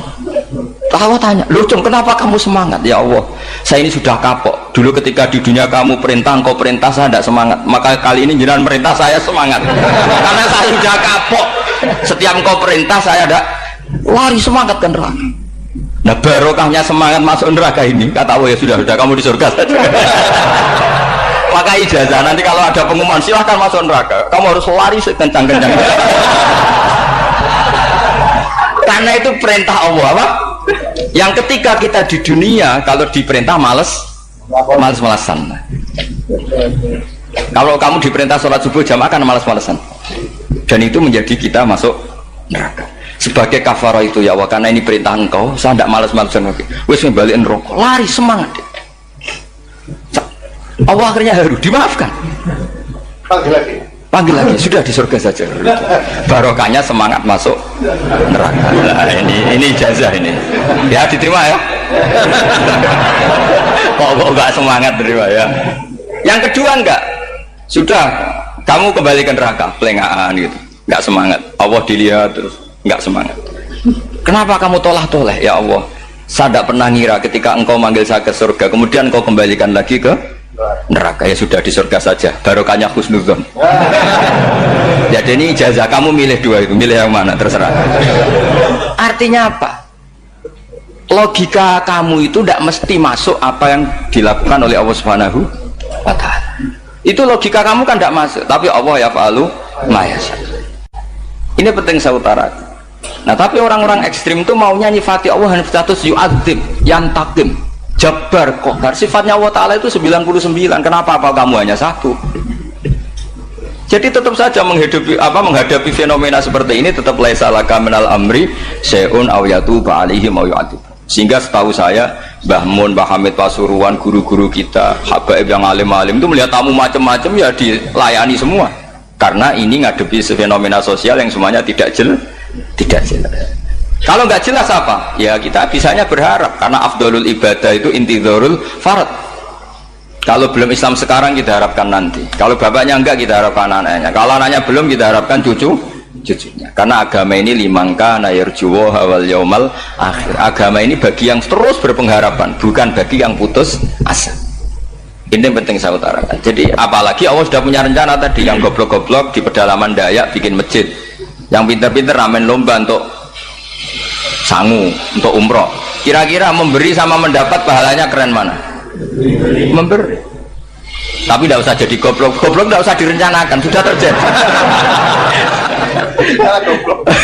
Allah tanya, loh Jong kenapa kamu semangat? Ya Allah, saya ini sudah kapok. Dulu ketika di dunia kamu perintah, engkau perintah, saya tidak semangat. Maka kali ini jenengan perintah saya semangat. Karena saya sudah kapok. Setiap engkau perintah saya ada lari semangat ke neraka. Nah barokahnya semangat masuk neraka ini, kata Allah, ya sudah kamu di surga saja. Maka ijazah nanti kalau ada pengumuman silahkan masuk neraka, kamu harus lari sekencang-kencang. Karena itu perintah Allah, apa? Yang ketika kita di dunia kalau diperintah males-malesan. Kalau kamu diperintah sholat subuh jamaah kan males-malesan. Dan itu menjadi kita masuk neraka. Sebagai kafarah itu ya Allah, karena ini perintah engkau, saya tidak males-malesan lagi. Wes ngembaliin rokok, lari semangat. Allah akhirnya harus dimaafkan. Panggil lagi, sudah di surga saja. Barokahnya semangat masuk neraka. Nah, ini ijazah ini. Ya diterima ya. Kok enggak semangat terima ya. Yang kedua enggak. Sudah kamu kembali ke neraka, pelengahan gitu. Enggak semangat. Allah dilihat terus enggak semangat. Kenapa kamu toleh? Ya Allah, saya tidak pernah ngira ketika engkau manggil saya ke surga, kemudian engkau kembalikan lagi ke neraka. Ya sudah, di surga saja, barokahnya husnudzon. Jadi ini ijazah, kamu milih dua itu, milih yang mana terserah. Artinya apa? Logika kamu itu tidak mesti masuk apa yang dilakukan oleh Allah Subhanahu wa Ta'ala. Itu logika kamu kan tidak masuk, tapi Allah yaf'alu ma yasha. Ini penting saya utarakan. Nah, tapi orang-orang ekstrim itu maunya nyifati Allah dengan status yu'adzib, yantakim, jabbar, qahar. Sifatnya Allah Ta'ala itu 99. Kenapa apa kamu hanya satu? Jadi tetap saja menghadapi fenomena seperti ini tetap laisa laka minal amri syai'un aw yatuba alaihim aw yu'adzib. Sehingga setahu saya Mbah Mun, Mbah Hamid Pasuruan, guru-guru kita, habaib yang alim-alim itu melihat tamu macam-macam ya dilayani semua. Karena ini ngadepi fenomena sosial yang semuanya tidak jelas. Kalau nggak jelas apa? Ya kita bisanya berharap, karena afdolul ibadah itu intidharul farad. Kalau belum Islam sekarang kita harapkan nanti. Kalau bapaknya enggak kita harapkan anaknya. Kalau anaknya belum kita harapkan cucunya. Karena agama ini limangka nayarjuwo hawal yaumal akhir. Agama ini bagi yang terus berpengharapan, bukan bagi yang putus asa. Ini penting saya utarakan. Jadi apalagi Allah sudah punya rencana tadi, yang goblok-goblok di pedalaman Dayak bikin masjid, yang pinter-pinter ramen lomba untuk sangu, untuk umroh. Kira-kira memberi sama mendapat pahalanya keren mana? Memberi. Tapi tidak usah jadi goblok tidak usah direncanakan, sudah terjadi.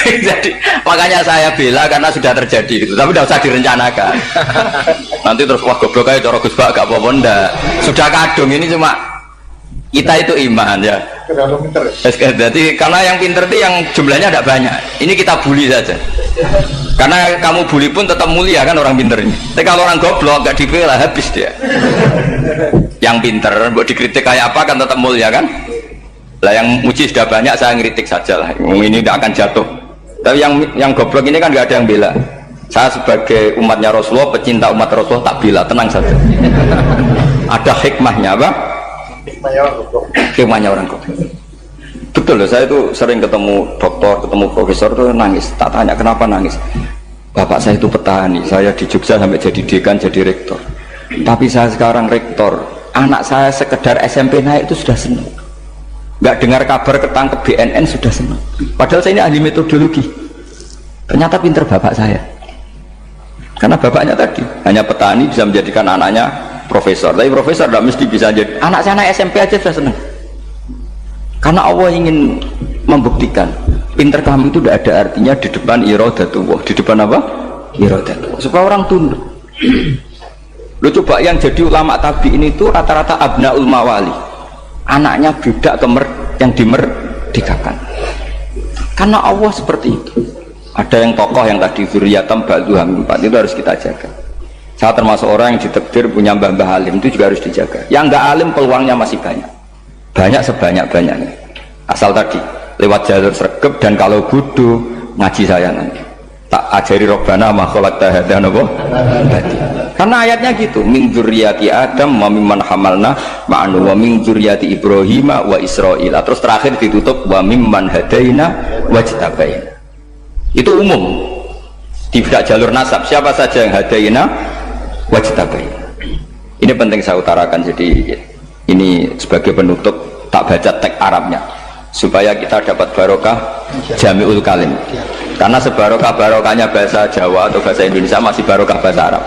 Jadi makanya saya bela karena sudah terjadi gitu. Tapi tidak usah direncanakan. Nanti terus wah goblok aja cara Gus Bak gak apa-apa ndak. Sudah kadung, ini cuma kita itu iman ya. Jadi karena yang pinter itu yang jumlahnya tidak banyak. Ini kita bully saja. Karena kamu bully pun tetap mulia kan orang pinter ini. Tapi kalau orang goblok gak dibela habis dia. Yang pinter buat dikritik kayak apa kan tetap mulia kan. Lah yang muji sudah banyak, saya ngeritik saja lah. Ini tidak akan jatuh. Tapi yang goblok ini kan nggak ada yang bela. Saya sebagai umatnya Rasulullah, pecinta umat Rasulullah tak bela, tenang saja. Ada hikmahnya apa? Hikmahnya orang goblok. Betul loh, saya itu sering ketemu dokter, ketemu profesor tuh nangis. Tak tanya kenapa nangis. Bapak saya itu petani, saya di Jogja sampai jadi dekan, jadi rektor. Tapi saya sekarang rektor, anak saya sekedar SMP naik itu sudah senang. Nggak dengar kabar ketangkep BNN sudah senang. Padahal saya ini ahli metodologi. Ternyata pinter bapak saya. Karena bapaknya tadi hanya petani bisa menjadikan anaknya profesor. Tapi profesor tidak mesti bisa jadi. Anak saya anak SMP aja sudah senang. Karena Allah ingin membuktikan pinter kamu itu tidak ada artinya di depan iradatullah. Di depan apa? Iradatullah. Supaya orang tunduk. Lu coba yang jadi ulama tabi'in itu rata-rata abnaul mawali. Anaknya budak yang dimerdekakan. Karena Allah seperti itu. Ada yang tokoh yang tadi zuriyatam ba'duham 4 itu harus kita jaga. Saya termasuk orang yang ditakdir punya mbah-mbah alim, itu juga harus dijaga. Yang enggak alim peluangnya masih banyak. Banyak sebanyak-banyaknya. Asal tadi lewat jalur sregep, dan kalau bodoh ngaji saya nanti. Tak ajari robbana ma khalaqta hadza napa. Karena ayatnya gitu, min dzurriyyati Adam wa mimman hamalna ma'anu wa min dzurriyyati Ibrahim wa Israil. Terus terakhir ditutup wa mimman hadaina wajtabaina. Itu umum. Tidak jalur nasab, siapa saja yang hadaina wajtabaina. Ini penting saya utarakan. Jadi ini sebagai penutup tak baca teks Arabnya supaya kita dapat barokah jami'ul kalim. Karena sebarokah-barokahnya bahasa Jawa atau bahasa Indonesia masih barokah bahasa Arab.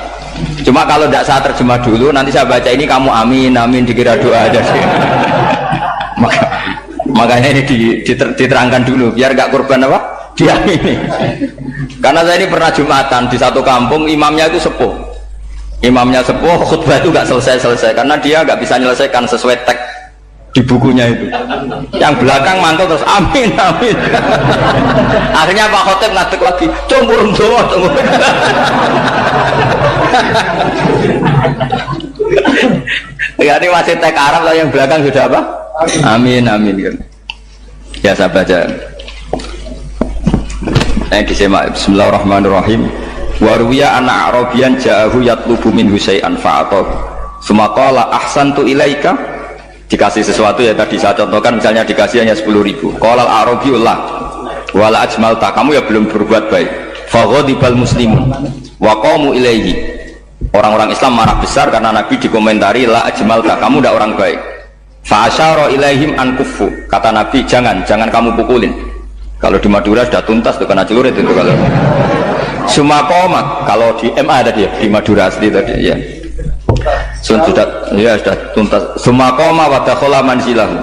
Cuma kalau tidak saya terjemah dulu, nanti saya baca ini kamu amin dikira doa aja sih. Makanya ini diterangkan dulu biar nggak korban apa? Diamini. Karena saya ini pernah Jumatan di satu kampung, imamnya itu sepuh. Imamnya sepuh, khutbah itu nggak selesai karena dia nggak bisa menyelesaikan sesuai teks di bukunya itu. Yang belakang mantul terus amin. Akhirnya Pak Khotib ngadeg lagi, "Cumpurun doa, Ya ini masih teks Arab, yang belakang sudah apa? Amin kan. Ya saya baca. Disimak. Bismillahirrahmanirrahim. Wa ruwiya anna Arabiyan ja'ahu yatlubu minhu syai'an fa'atahu. Tsumma qala ahsantu ilaika. Dikasih sesuatu ya tadi saya contohkan, misalnya dikasih hanya 10.000. Qala al-Arabiyullah wala ajmalta, kamu ya belum berbuat baik. faghadibal muslimun wa qamu ilaihi. Orang-orang Islam marah besar karena Nabi dikomentari la ajmalka, kamu tidak orang baik. Fa asyara ilaihim an kuffu, kata Nabi jangan kamu pukulin. Kalau di Madura sudah tuntas tuh kena celurit itu kalau. Sumakoma kalau di MA tadi ya, di Madura asli tadi ya. Sudah tuntas. Sumakoma wa dakhala manzilahu.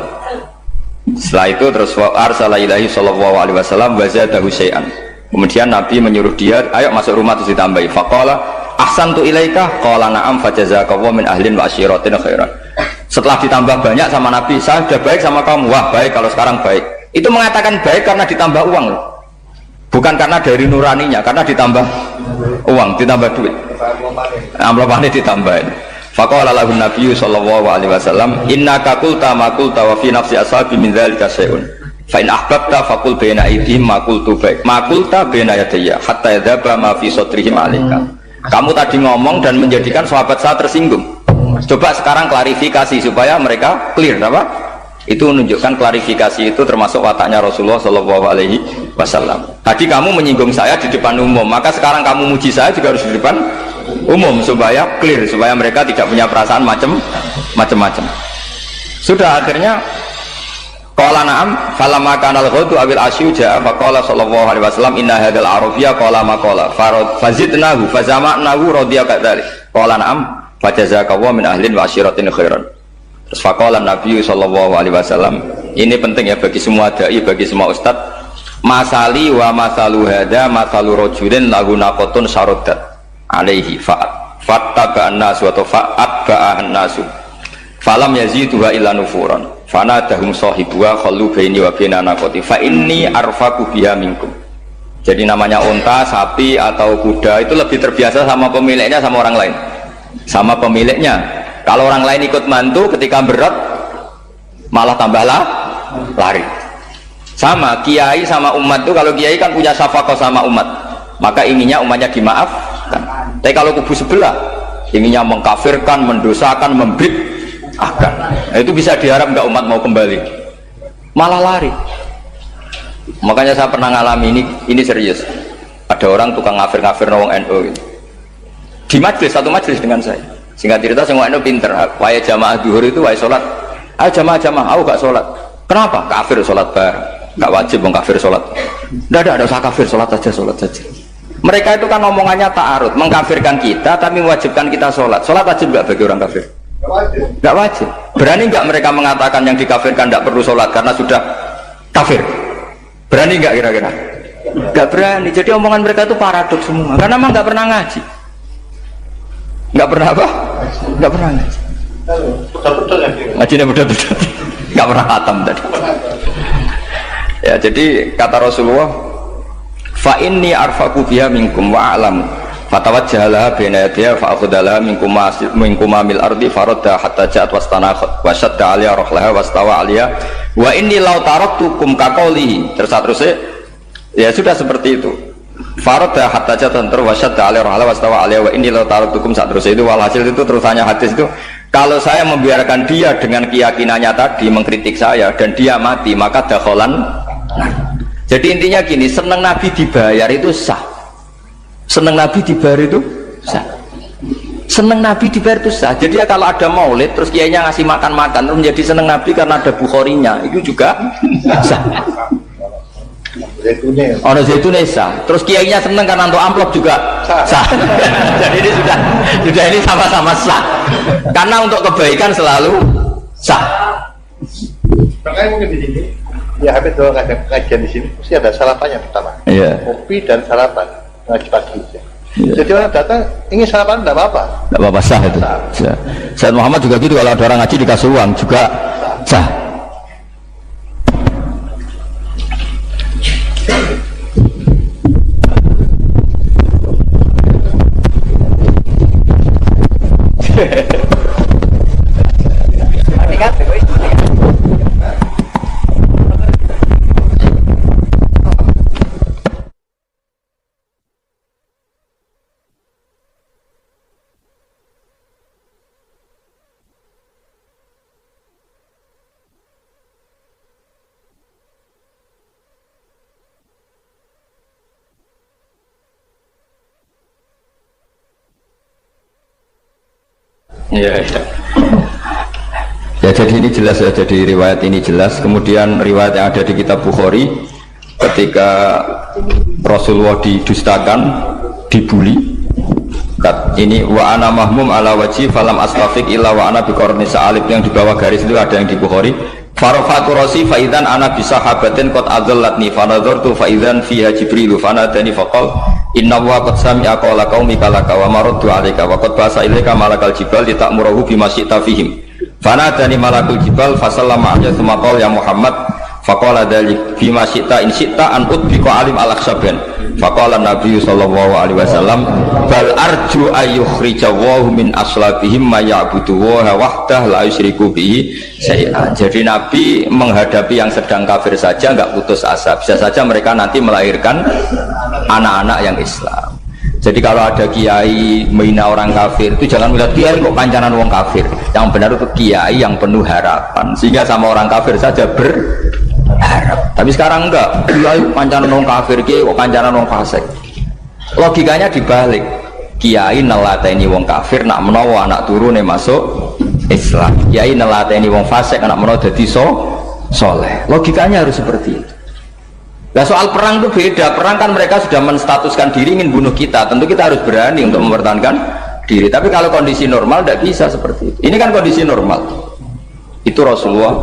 Setelah itu terus arsala ilahi sallallahu alaihi wasallam wa zadahu syai'an. Kemudian Nabi menyuruh dia, ayo masuk rumah terus ditambahi. Faqala ahsantu ilaika qala na'am fajazakallahu min ahlin wa asyiratin khairan. Setelah ditambah banyak sama Nabi, saya sudah baik sama kamu. Wah, baik kalau sekarang baik. Itu mengatakan baik karena ditambah uang loh. Bukan karena dari nuraninya, karena ditambah uang, ditambah duit. Amplopane ditambahin. Faqala lahu Nabiyyu sallallahu alaihi wasallam, innaka qulta ma qulta wa fi nafsi ashabi min dzalika syai'un. Fa in ahbabta faqul baina aydihim ma qultu baik. Ma qulta baina yadayya hatta yadhaba ma fi sadrihim alaika. Kamu tadi ngomong dan menjadikan sahabat saya tersinggung. Coba sekarang klarifikasi supaya mereka clear apa? Itu menunjukkan klarifikasi itu termasuk wataknya Rasulullah Shallallahu Alaihi Wasallam. Tadi kamu menyinggung saya di depan umum, maka sekarang kamu muji saya juga harus di depan umum supaya clear, supaya mereka tidak punya perasaan macam-macam. Sudah akhirnya qala na'am falamma kana al-ghadu awil asyu ja'a faqala sallallahu alaihi wasallam inna hadzal arabiyya qala ma qala fazidnahu fazama'nahu radiya kadzalik qala na'am fajazakallahu min ahlin wa asyiratin khairan. Terus faqala Nabi sallallahu alaihi wasallam, ini penting ya bagi semua dai, bagi semua ustaz, masali wa masalu hada masalu rajulin lahu naqatun saraddat alaihi fattaba'an nasu atau fa'atba'an nasu falam yaziduha illa nufuran fanadahum sahibuha khallu baini wa baina naqati fa inni arfaqu biha minkum. Jadi namanya unta, sapi atau kuda itu lebih terbiasa sama pemiliknya sama orang lain, sama pemiliknya. Kalau orang lain ikut mantu ketika berat malah tambahlah lari. Sama kiai sama umat tuh, kalau kiai kan punya syafaqah sama umat, maka inginnya umatnya dimaafkan. Tapi kalau kubu sebelah inginnya mengkafirkan, mendosakan, membid'ahkan, nah, itu bisa diharap nggak umat mau kembali, malah lari. Makanya saya pernah ngalami ini serius. Ada orang tukang ngafir-ngafir nawang NU gitu. Di majlis, satu majlis dengan saya. Singkat cerita semua NU pinter. Waya jamaah duhur itu waya sholat. Ayo jamaah, aku gak sholat. Kenapa? Kafir sholat bareng. Gak wajib mengkafir sholat. Tidak usah kafir, sholat saja. Mereka itu kan omongannya ta'arud, mengkafirkan kita tapi mewajibkan kita sholat. Sholat wajib gak bagi orang kafir? Gak wajib. Berani gak mereka mengatakan yang dikafirkan gak perlu sholat karena sudah kafir? Berani gak kira-kira? Gak berani. Jadi omongan mereka itu paradoks semua karena memang gak pernah ngaji. Gak pernah apa? Gak pernah ngaji. Ngajinya betul-betul. Gak pernah khatam tadi. Ya, jadi kata Rasulullah, fa inni arfaqu biha minkum wa a'lamu fatawajjalaha baina yadiha fa akhadalaha minkum mil ardi faradda hatta ja'at wastanakhat wa shadda 'alaiha rahlaha wastawa 'alaiha wa inni law taraktukum kaqaulihi. Terus ya sudah seperti itu. Faradda hatta ja'at wa shadda 'alaiha rahlaha wastawa 'alaiha wa inni law taraktukum. Terus itu walhasil itu terusannya hadis itu, kalau saya membiarkan dia dengan keyakinannya tadi mengkritik saya dan dia mati maka dakholan. Jadi intinya gini, senang Nabi dibayar itu sah. Senang Nabi dibayar itu sah. Senang Nabi dibayar itu sah. Jadi ya kalau ada maulid terus kiainya ngasih makan-makan terus menjadi senang Nabi karena ada Bukharinya, itu juga sah. Ono zaitune sah. Terus kiainya senang karena untuk amplop juga sah. Jadi ini sudah ini sama-sama sah. Karena untuk kebaikan selalu sah. Makanya mungkin di sini ya habis doang kajian di sini mesti ada sarapannya pertama. Iya. Kopi dan sarapan ngaji pagi. Iya. Jadi orang datang ingin sarapan tidak apa-apa. Tidak apa-apa, sah itu. Sayyid Muhammad juga gitu, kalau ada orang ngaji dikasih uang juga sah. Iya, iya. Ya jadi ini jelas ya, jadi riwayat ini jelas. Kemudian riwayat yang ada di kitab Bukhari ketika Rasulullah didustakan, dibuli. Ini wa ana mahmum ala wajhi falam astafiq illa wa ana biqarni sa'alib, yang di bawah garis itu ada yang di Bukhari. Farafatu rasi fa idzan ana bi sahabatin qad adallatni fa nadartu fa idzan fiha jibril fa nadani fa qala inna wa qad sami'a qawla qaumika laka wa maraddu 'alaika wa qad basa ilaika malakal jibal lita'muruhu bima syi'ta fihim fa nadani malakul jibal fa sallama alayhi thumma qala ya Muhammad fa qala dzalik bima syi'ta in syi'ta an utbiqa alim al-akhsaban fa qala Nabi sallallahu alaihi wasallam bal arju ayyukhrijahu min aslabihim may ya'budu wa wahdahu la yusyriku bihi syai'an. Jadi Nabi menghadapi yang sedang kafir saja enggak putus asa, bisa saja mereka nanti melahirkan anak-anak yang Islam. Jadi kalau ada kiai menghina orang kafir itu jangan melihat kiai kok pancanan wong kafir, yang benar itu kiai yang penuh harapan, sehingga sama orang kafir saja berharap. Tapi sekarang enggak, kiai pancanan wong kafir, kiai kok pancanan wong fasik. Logikanya dibalik, kiai nelateni wong kafir nak menawa anak turune masuk Islam, kiai nelateni wong fasik anak menawa dadi soleh. Logikanya harus seperti itu. Nah soal perang itu beda, perang kan mereka sudah menstatuskan diri ingin bunuh kita, tentu kita harus berani untuk mempertahankan diri. Tapi kalau kondisi normal tidak bisa seperti itu. Ini kan kondisi normal, itu Rasulullah.